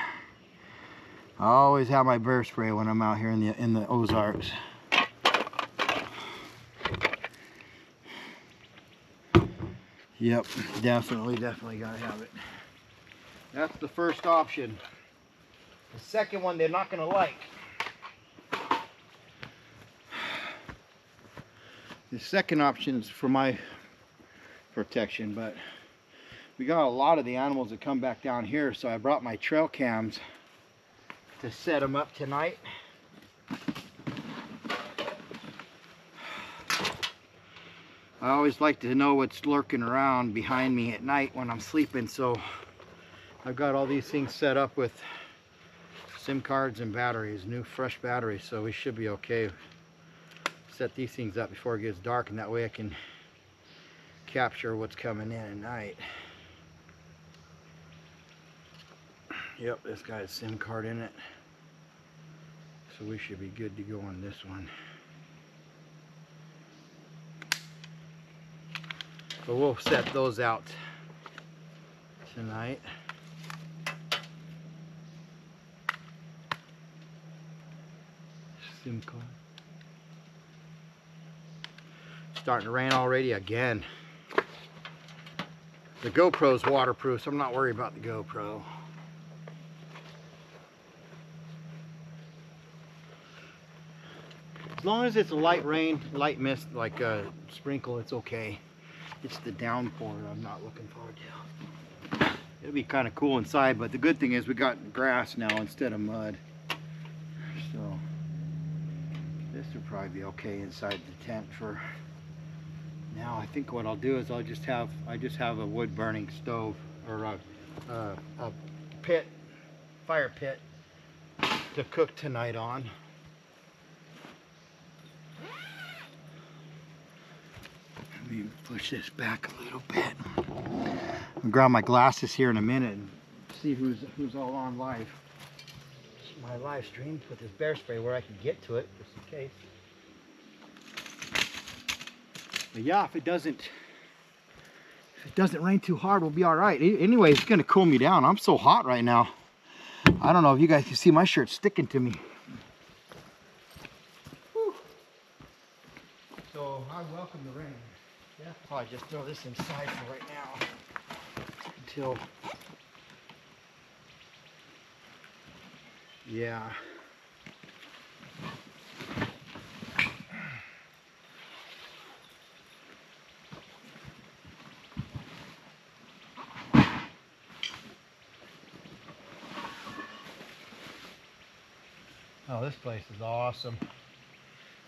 I always have my bear spray when I'm out here in the Ozarks. Yep, definitely gotta have it. That's the first option. The second one they're not gonna like. The second option is for my protection, but we got a lot of the animals that come back down here, so I brought my trail cams to set them up tonight. I always like to know what's lurking around behind me at night when I'm sleeping, so I've got all these things set up with SIM cards and batteries, new fresh batteries, so we should be okay. Set these things up before it gets dark, and that way I can capture what's coming in at night. Yep, this got a SIM card in it, so we should be good to go on this one. But we'll set those out tonight. SIM card. Starting to rain already again. The GoPro's waterproof, so I'm not worried about the GoPro. As long as it's a light rain, light mist, like a sprinkle, it's okay. It's the downpour I'm not looking forward to. It'll be kind of cool inside, but the good thing is we got grass now instead of mud. So this will probably be okay inside the tent for now. I think what I'll do is I just have a wood burning stove, or a pit, fire pit to cook tonight on. Let me push this back a little bit. I'll grab my glasses here in a minute and see who's all on live. My live stream with this bear spray where I can get to it just in case. But yeah, if it doesn't rain too hard, we'll be all right. Anyway, it's gonna cool me down. I'm so hot right now. I don't know if you guys can see my shirt sticking to me. Whew. So I welcome the rain. Yeah, probably just throw this inside for right now until. Yeah. Oh, this place is awesome.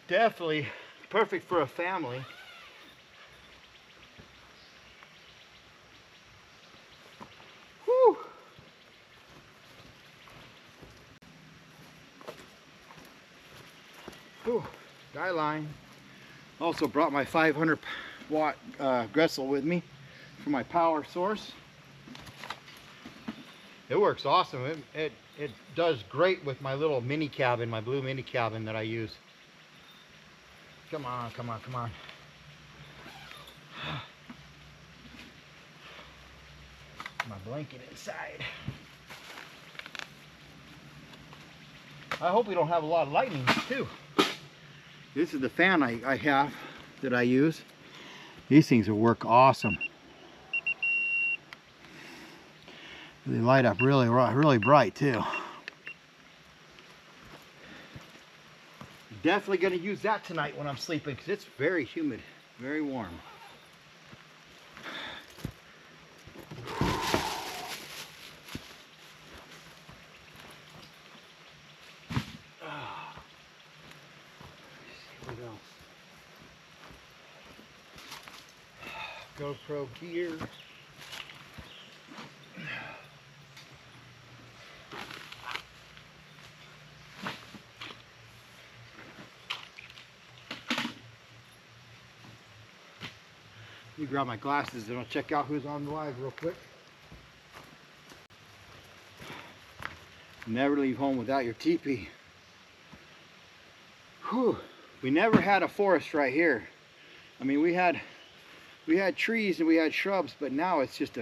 Definitely perfect for a family. guy line. Also brought my 500 watt Gressel with me for my power source. It works awesome. It does great with my little mini cabin, my blue mini cabin that I use. Come on, come on, come on. My blanket inside. I hope we don't have a lot of lightning too. This is the fan I have that I use. These things will work awesome. They light up really bright too. Definitely going to use that tonight when I'm sleeping because it's very humid, very warm. GoPro gear. Let me grab my glasses and I'll check out who's on the live real quick. Never leave home without your teepee. Whew. We never had a forest right here. I mean, we had trees and we had shrubs, but now it's just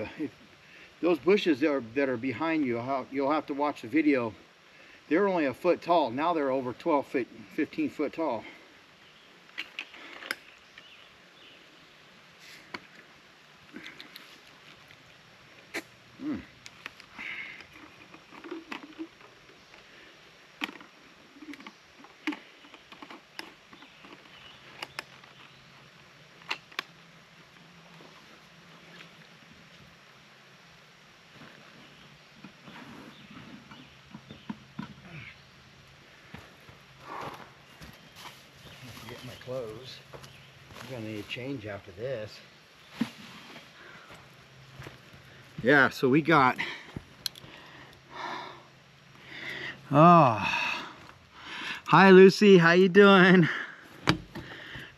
those bushes that are behind you, you'll have to watch the video. They're only a foot tall. Now they're over 12 feet, 15 foot tall. Get my clothes. I'm gonna need a change after this. Yeah, so we got hi Lucy, how you doing?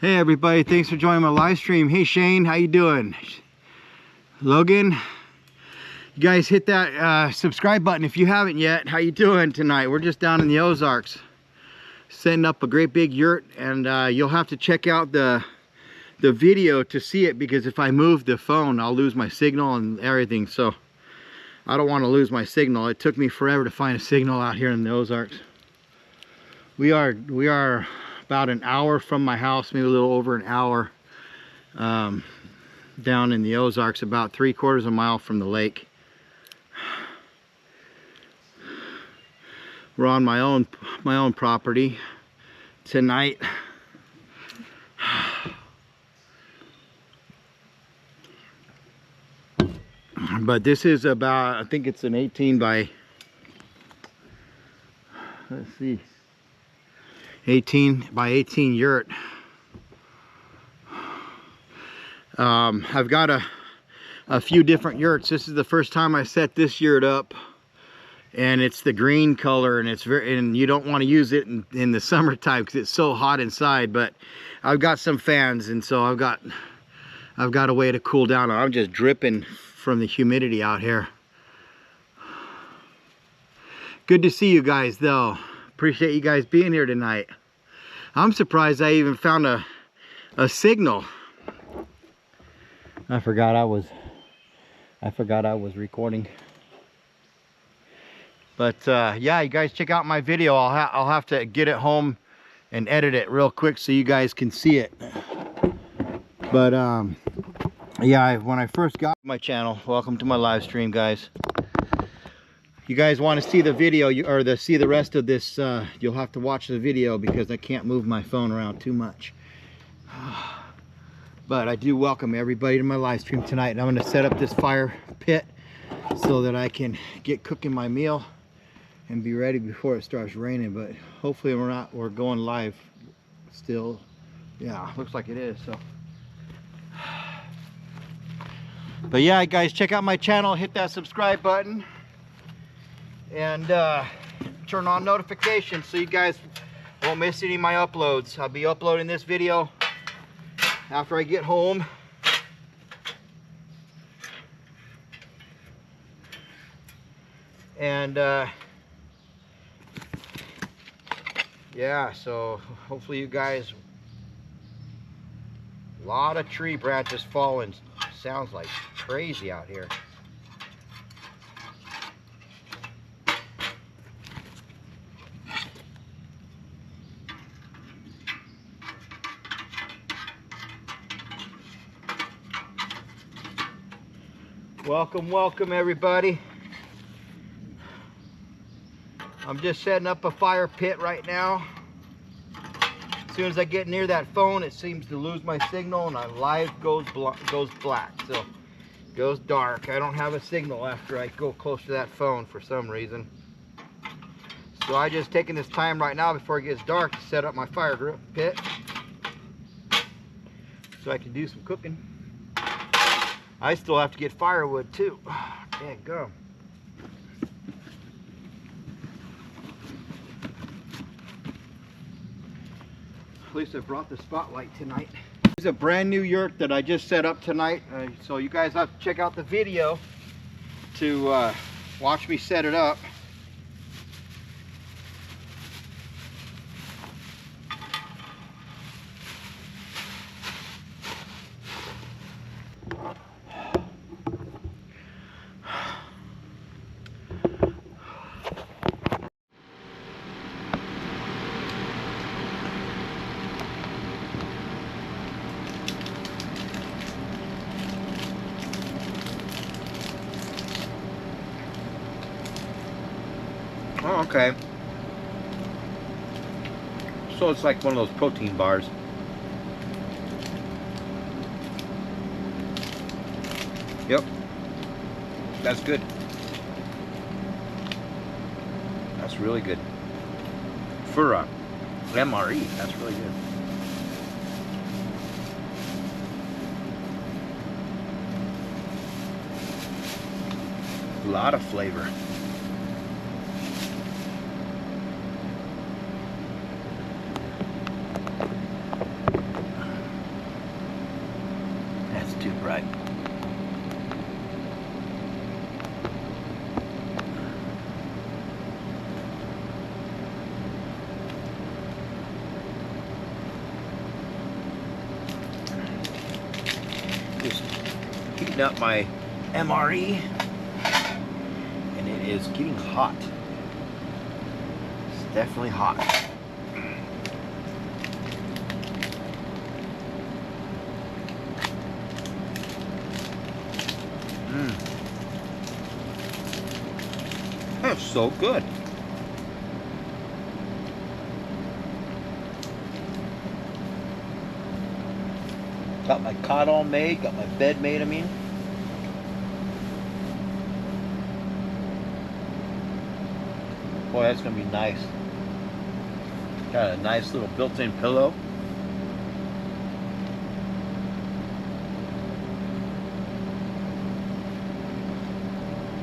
Hey everybody, thanks for joining my live stream. Hey Shane, how you doing? Logan, you guys hit that subscribe button if you haven't yet. How you doing tonight? We're just down in the Ozarks setting up a great big yurt, and you'll have to check out the video to see it, because if I move the phone I'll lose my signal and everything, so I don't want to lose my signal. It took me forever to find a signal out here in the Ozarks. We are about an hour from my house, maybe a little over an hour, down in the Ozarks, about 3/4 of a mile from the lake. We're on my own property tonight. But this is about, I think it's an 18 by, let's see, 18 by 18 yurt. I've got a few different yurts. This is the first time I set this yurt up, and it's the green color, and and you don't want to use it in the summertime because it's so hot inside. But I've got some fans, and so I've got a way to cool down. I'm just dripping from the humidity out here. Good to see you guys though. Appreciate you guys being here tonight. I'm surprised I even found a signal. I forgot I was recording. But yeah, you guys check out my video. I'll have to get it home and edit it real quick so you guys can see it. But yeah, when I first got my channel, welcome to my live stream, guys. You guys want to see the video or see the rest of this, you'll have to watch the video because I can't move my phone around too much. But I do welcome everybody to my live stream tonight, and I'm going to set up this fire pit so that I can get cooking my meal and be ready before it starts raining. But hopefully we're going live still. Yeah, looks like it is. So but yeah, guys, check out my channel, hit that subscribe button, and turn on notifications so you guys will Won't miss any of my uploads. I'll be uploading this video after I get home. And yeah, so hopefully you guys, a lot of tree branches falling. Sounds like crazy out here. Welcome, welcome everybody. I'm just setting up a fire pit right now. As soon as I get near that phone, it seems to lose my signal and my live goes black. So it goes dark. I don't have a signal after I go close to that phone for some reason. So I just taking this time right now before it gets dark to set up my fire pit so I can do some cooking. I still have to get firewood too. Dadgum. At least I brought the spotlight tonight. This is a brand new yurt that I just set up tonight. So you guys have to check out the video to watch me set it up. Oh, okay. So it's like one of those protein bars. Yep. That's good. That's really good. For MRE, that's really good. A lot of flavor. Too bright. Just heating up my MRE, and it is getting hot. It's definitely hot. That's so good. Got my cot all made, got my bed made, I mean. Boy, that's gonna be nice. Got a nice little built-in pillow.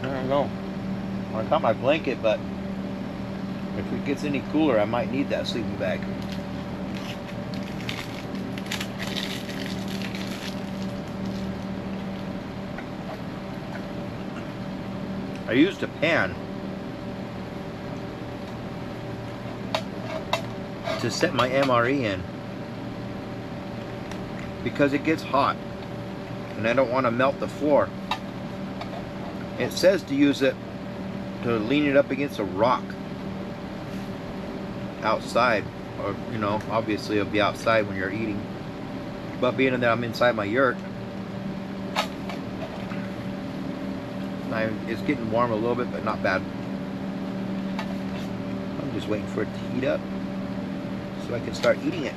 I don't know. I got my blanket, but if it gets any cooler, I might need that sleeping bag. I used a pan to set my MRE in because it gets hot and I don't want to melt the floor. It says to use it to lean it up against a rock outside, or you know, obviously it'll be outside when you're eating, but being that I'm inside my yurt, it's getting warm a little bit, but not bad. I'm just waiting for it to heat up so I can start eating it.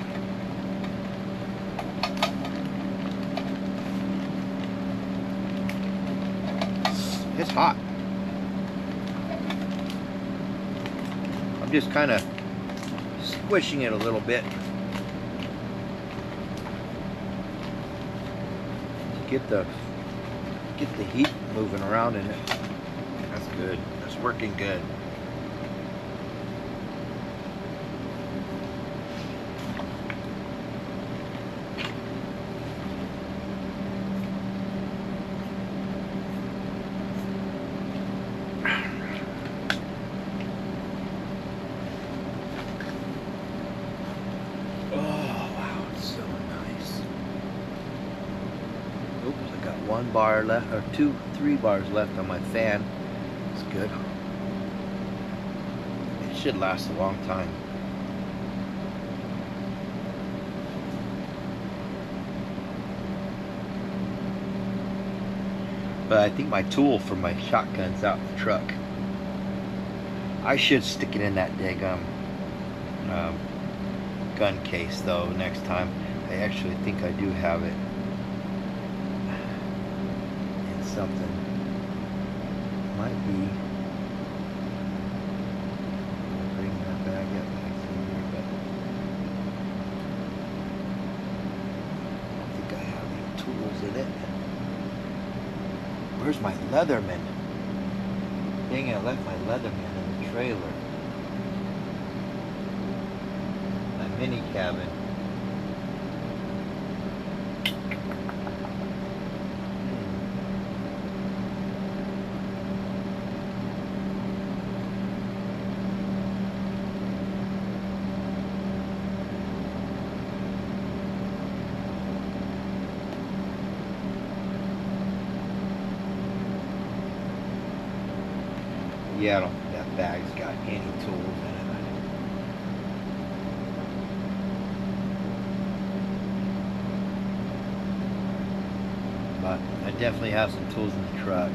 It's hot. I'm just kind of squishing it a little bit to get the heat moving around in it. That's good. That's working good. 1 bar left, or 3 bars left on my fan. It's good. It should last a long time. But I think my tool for my shotgun's out in the truck. I should stick it in that daggum gun case though next time. I actually think I do have it in something. Might be. I'll bring that bag up next here, but I don't think I have any tools in it. Where's my Leatherman? Dang it, I left my Leatherman in the trailer. My mini cabin. Yeah, I don't think that bag's got any tools in it. But I definitely have some tools in the truck.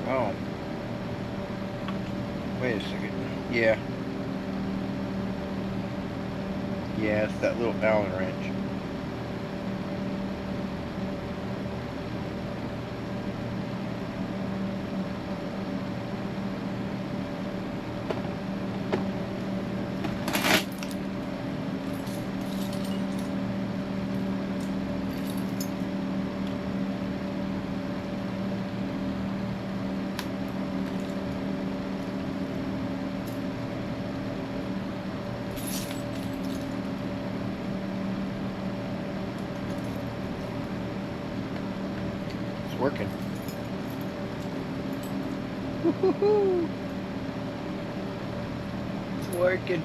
Oh. Wait a second. Yeah. Yeah, it's that little Allen wrench. Working. Woo-hoo-hoo. It's working.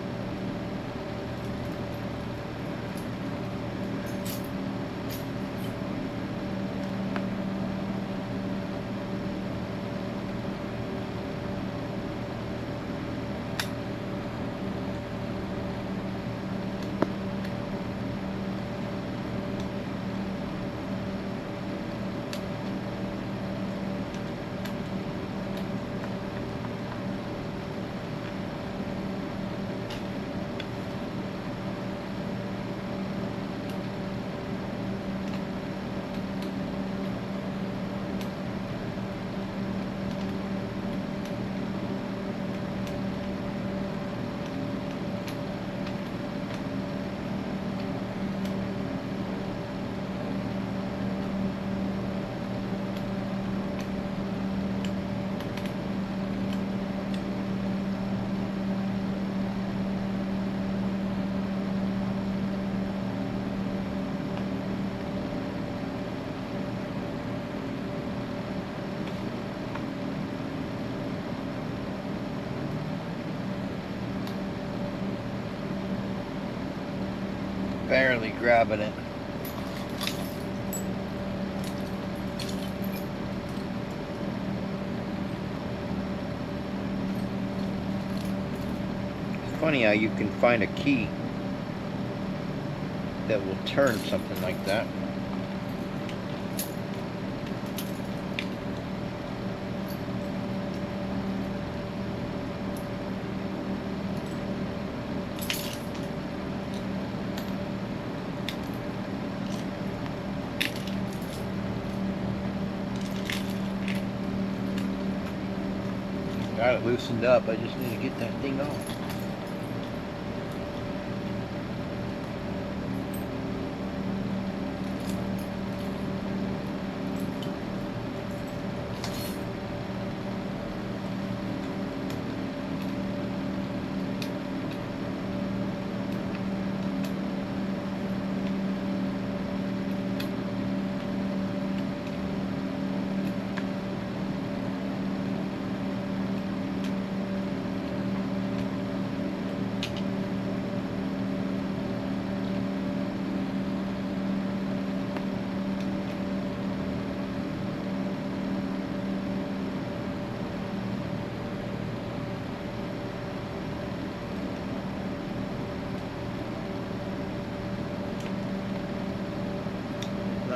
Barely grabbing it. It's funny how you can find a key that will turn something like that. Got it loosened up. I just need to get that thing off.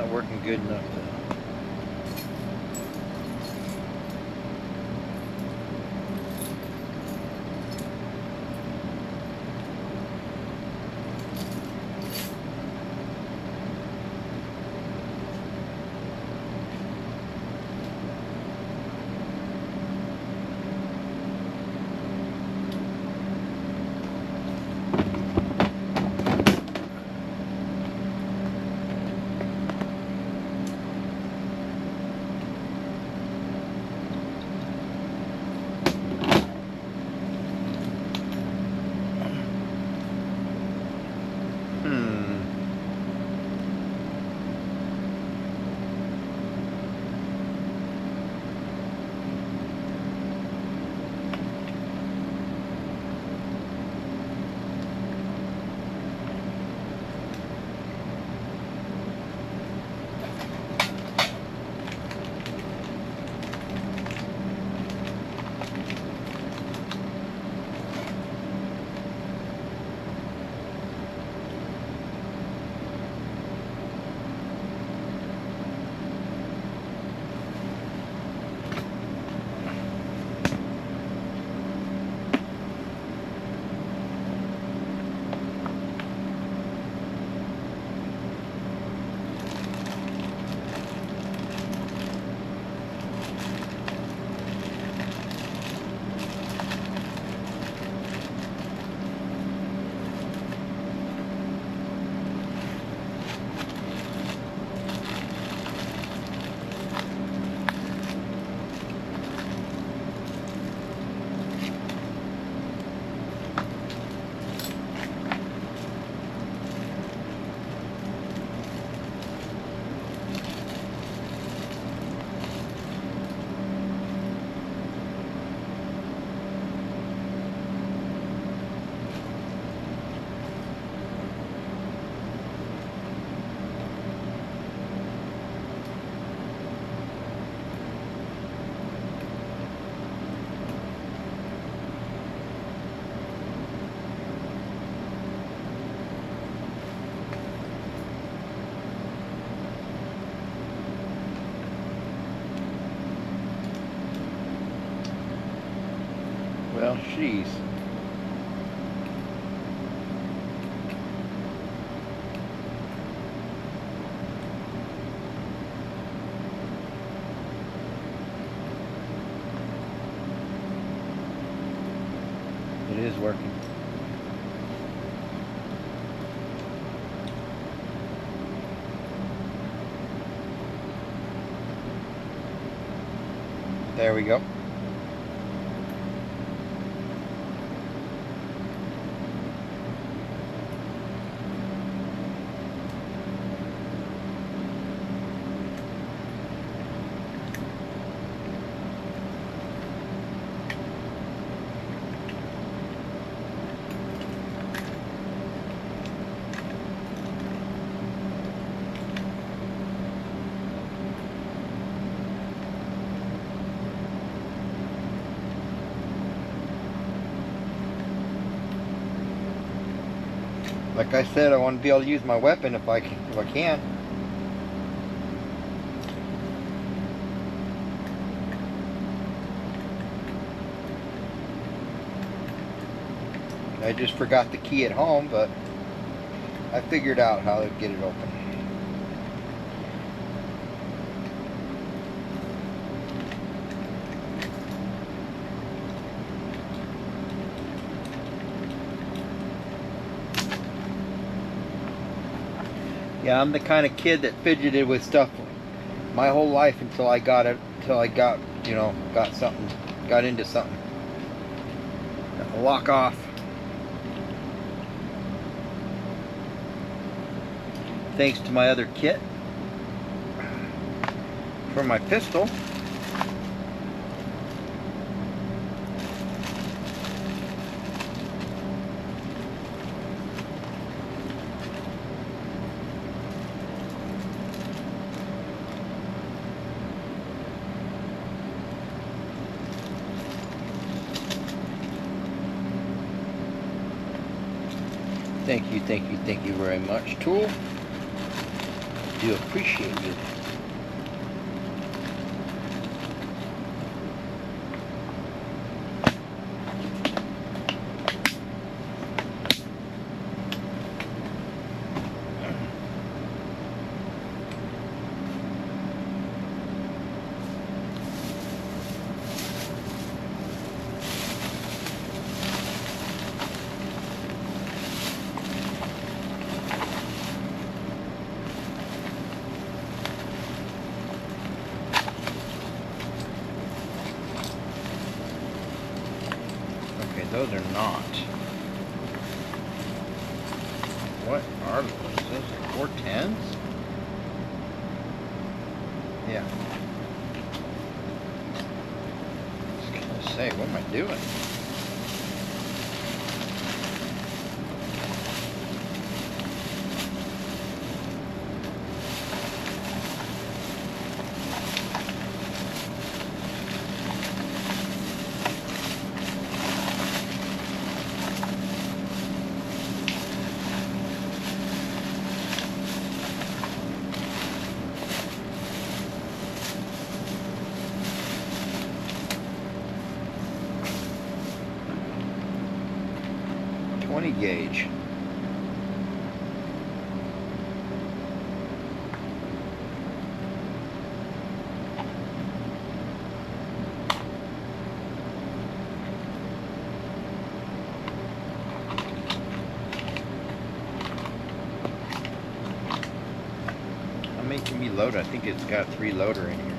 not working good enough to... Well, jeez. It is working. There we go. Like I said, I want to be able to use my weapon if I can. I just forgot the key at home, but I figured out how to get it open. Yeah, I'm the kind of kid that fidgeted with stuff my whole life until I got it, you know, got into something. Got the lock off. Thanks to my other kit for my pistol. Thank you very much, tool. do appreciate you. Those are not. What are those? Those are 410s? Yeah. I was gonna say, what am I doing? Gauge. How many can be loaded? I think it's got 3 loader in here.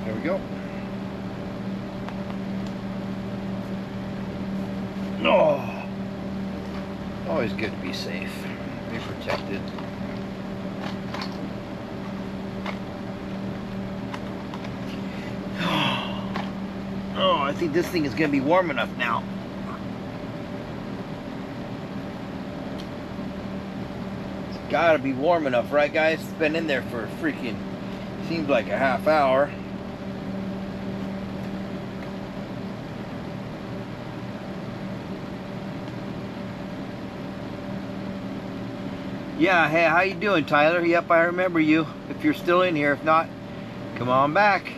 There we go. Oh, always good to be safe, be protected. Oh, I think this thing is going to be warm enough now. It's got to be warm enough, right guys? It's been in there for freaking, seems like a half hour. Yeah, hey, how you doing, Tyler? Yep, I remember you. If you're still in here, if not, come on back.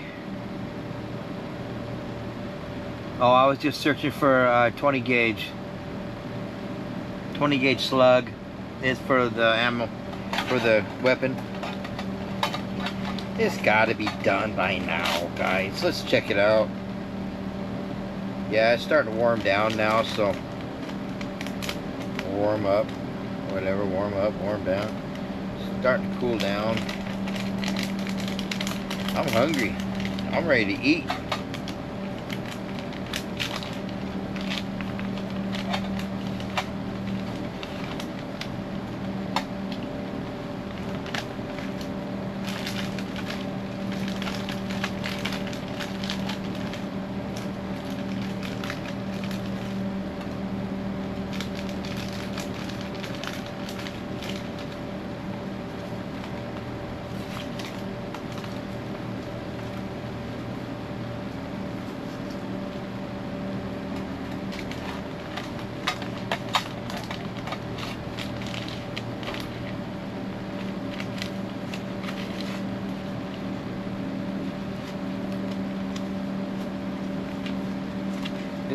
Oh, I was just searching for 20 gauge. 20 gauge slug is for the ammo, for the weapon. It's got to be done by now, guys. Let's check it out. Yeah, it's starting to warm down now, so warm up. Whatever, warm up, warm down. It's starting to cool down. I'm hungry. I'm ready to eat.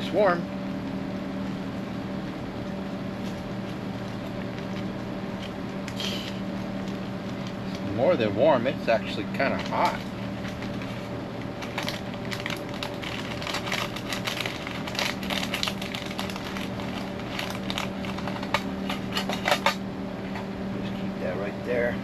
It's warm. It's more than warm, it's actually kind of hot. Just keep that right there.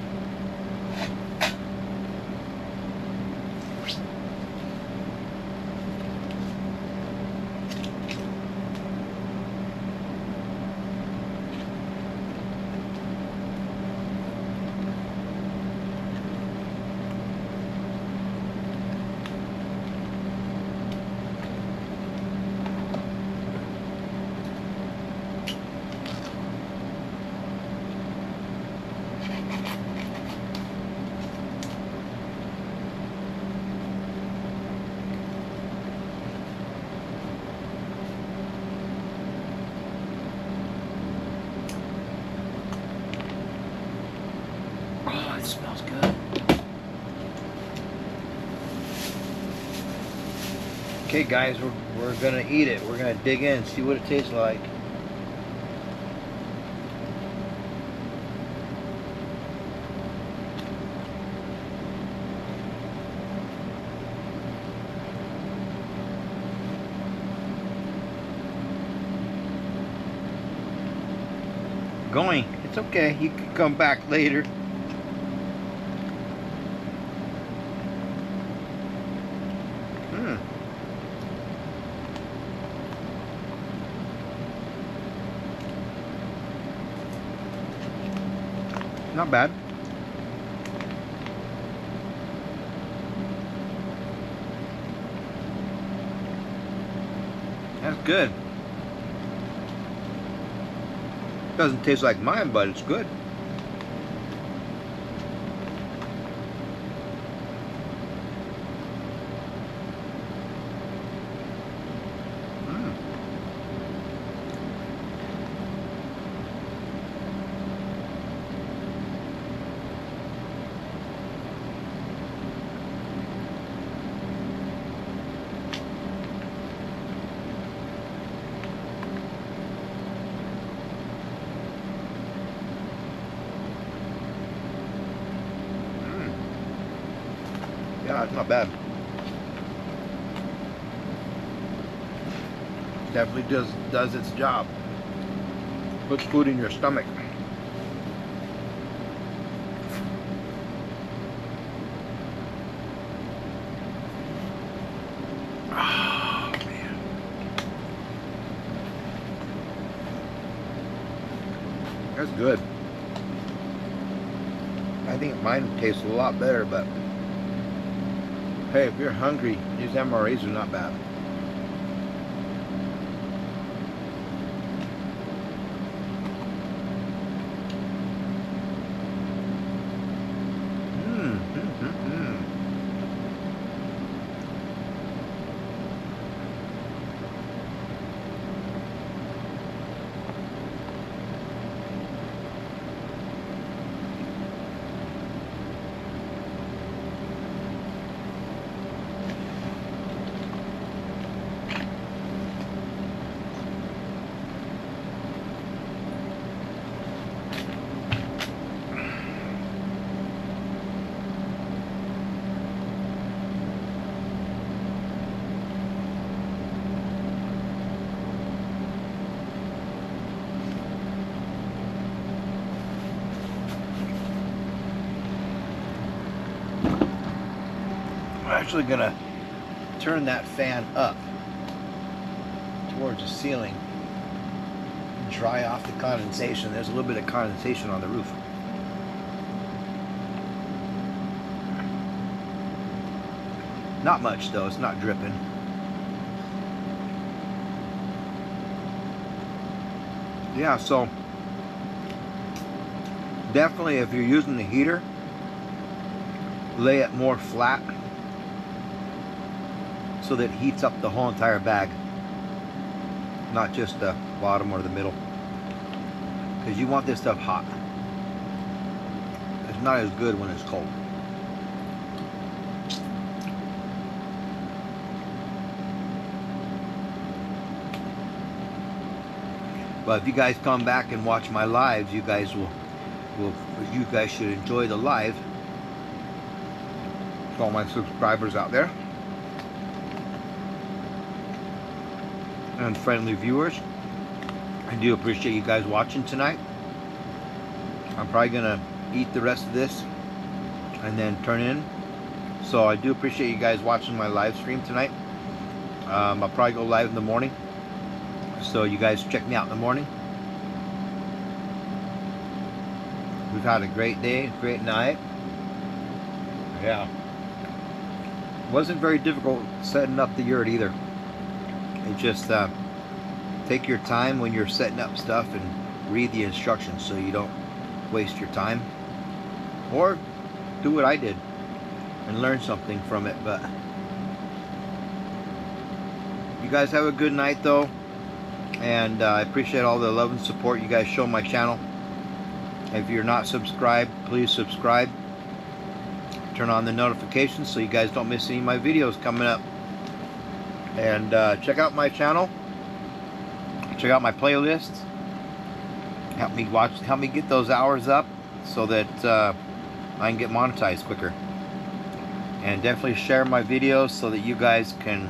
It smells good. Okay guys, we're gonna eat it. We're gonna dig in and see what it tastes like. Going. It's okay. You can come back later. Not bad. That's good. Doesn't taste like mine, but it's good. Yeah, it's not bad. Definitely does its job. Puts food in your stomach. Oh man. That's good. I think mine tastes a lot better, but hey, if you're hungry, these MREs are not bad. I'm actually gonna turn that fan up towards the ceiling, dry off the condensation. There's a little bit of condensation on the roof. Not much though, it's not dripping. Yeah, so definitely if you're using the heater, lay it more flat so that it heats up the whole entire bag, not just the bottom or the middle, because you want this stuff hot. It's not as good when it's cold. But if you guys come back and watch my lives, you guys you guys should enjoy the live. To all my subscribers out there and friendly viewers, I do appreciate you guys watching tonight. I'm probably gonna eat the rest of this and then turn in. So I do appreciate you guys watching my live stream tonight. I'll probably go live in the morning, so you guys check me out in the morning. We've had a great day, great night. Yeah, wasn't very difficult setting up the yurt either. It just take your time when you're setting up stuff and read the instructions so you don't waste your time, or do what I did and learn something from it. But you guys have a good night though, and I appreciate all the love and support you guys show my channel. If you're not subscribed, please subscribe, turn on the notifications so you guys don't miss any of my videos coming up. And check out my channel, check out my playlists, help me get those hours up so that I can get monetized quicker. And definitely share my videos so that you guys can,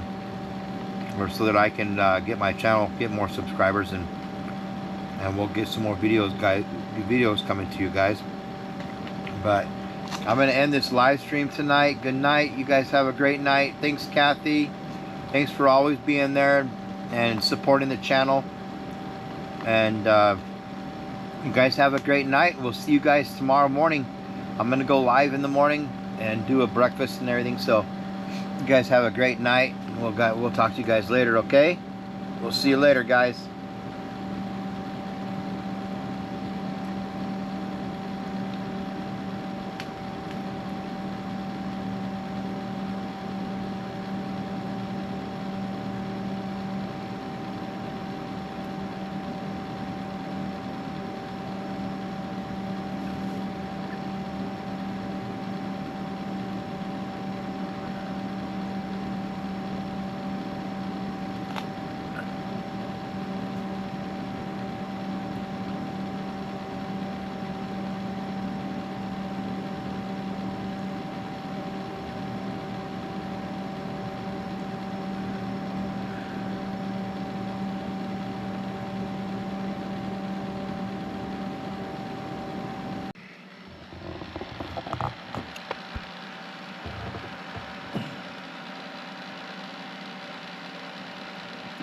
or so that I can get my channel, get more subscribers, and we'll get some more videos, guys. Videos coming to you guys. But I'm gonna end this live stream tonight. Good night. You guys have a great night. Thanks, Kathy. Thanks for always being there and supporting the channel. And you guys have a great night. We'll see you guys tomorrow morning. I'm gonna go live in the morning and do a breakfast and everything. So you guys have a great night. We'll talk to you guys later, okay? We'll see you later, guys.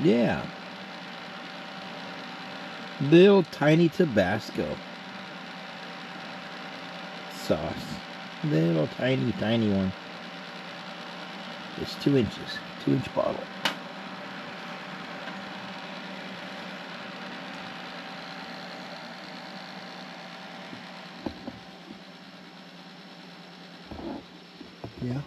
Yeah. Little tiny Tabasco sauce. Little tiny one. It's 2 inches. 2-inch bottle. Yeah.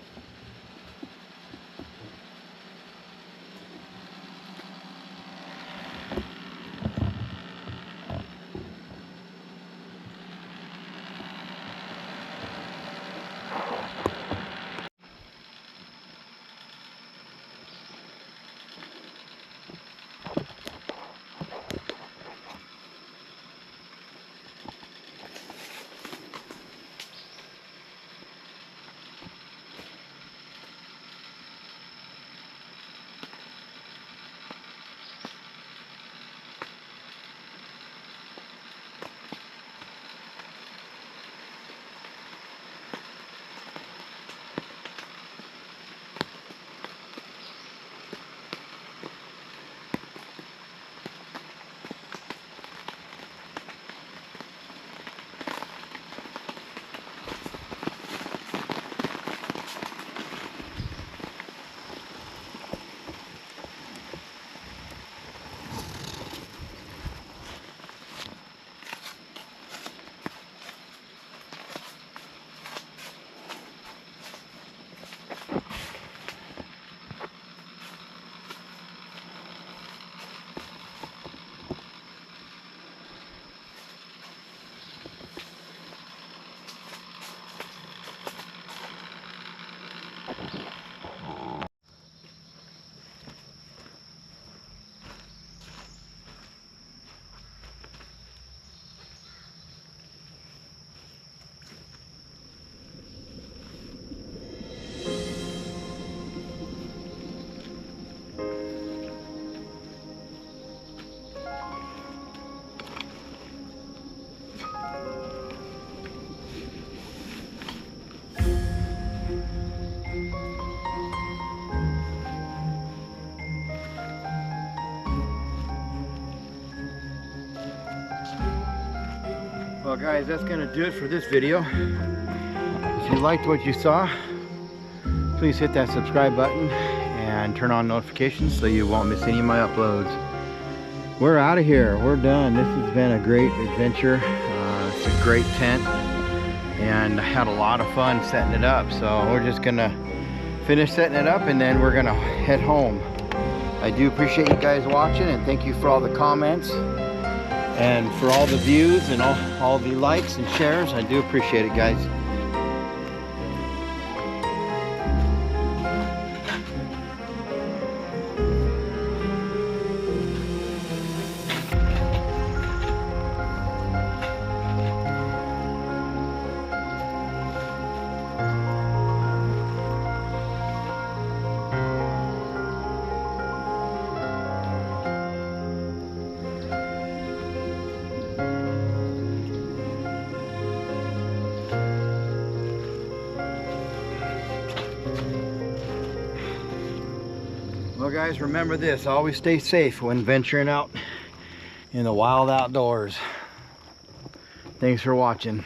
Well guys, that's gonna do it for this video. If you liked what you saw, please hit that subscribe button and turn on notifications so you won't miss any of my uploads. We're out of here. We're done. This has been a great adventure. It's a great tent, and I had a lot of fun setting it up. So we're just gonna finish setting it up and then we're gonna head home. I do appreciate you guys watching, and thank you for all the comments and for all the views and all the likes and shares. I do appreciate it, guys. Well guys, remember this, always stay safe when venturing out in the wild outdoors. Thanks for watching.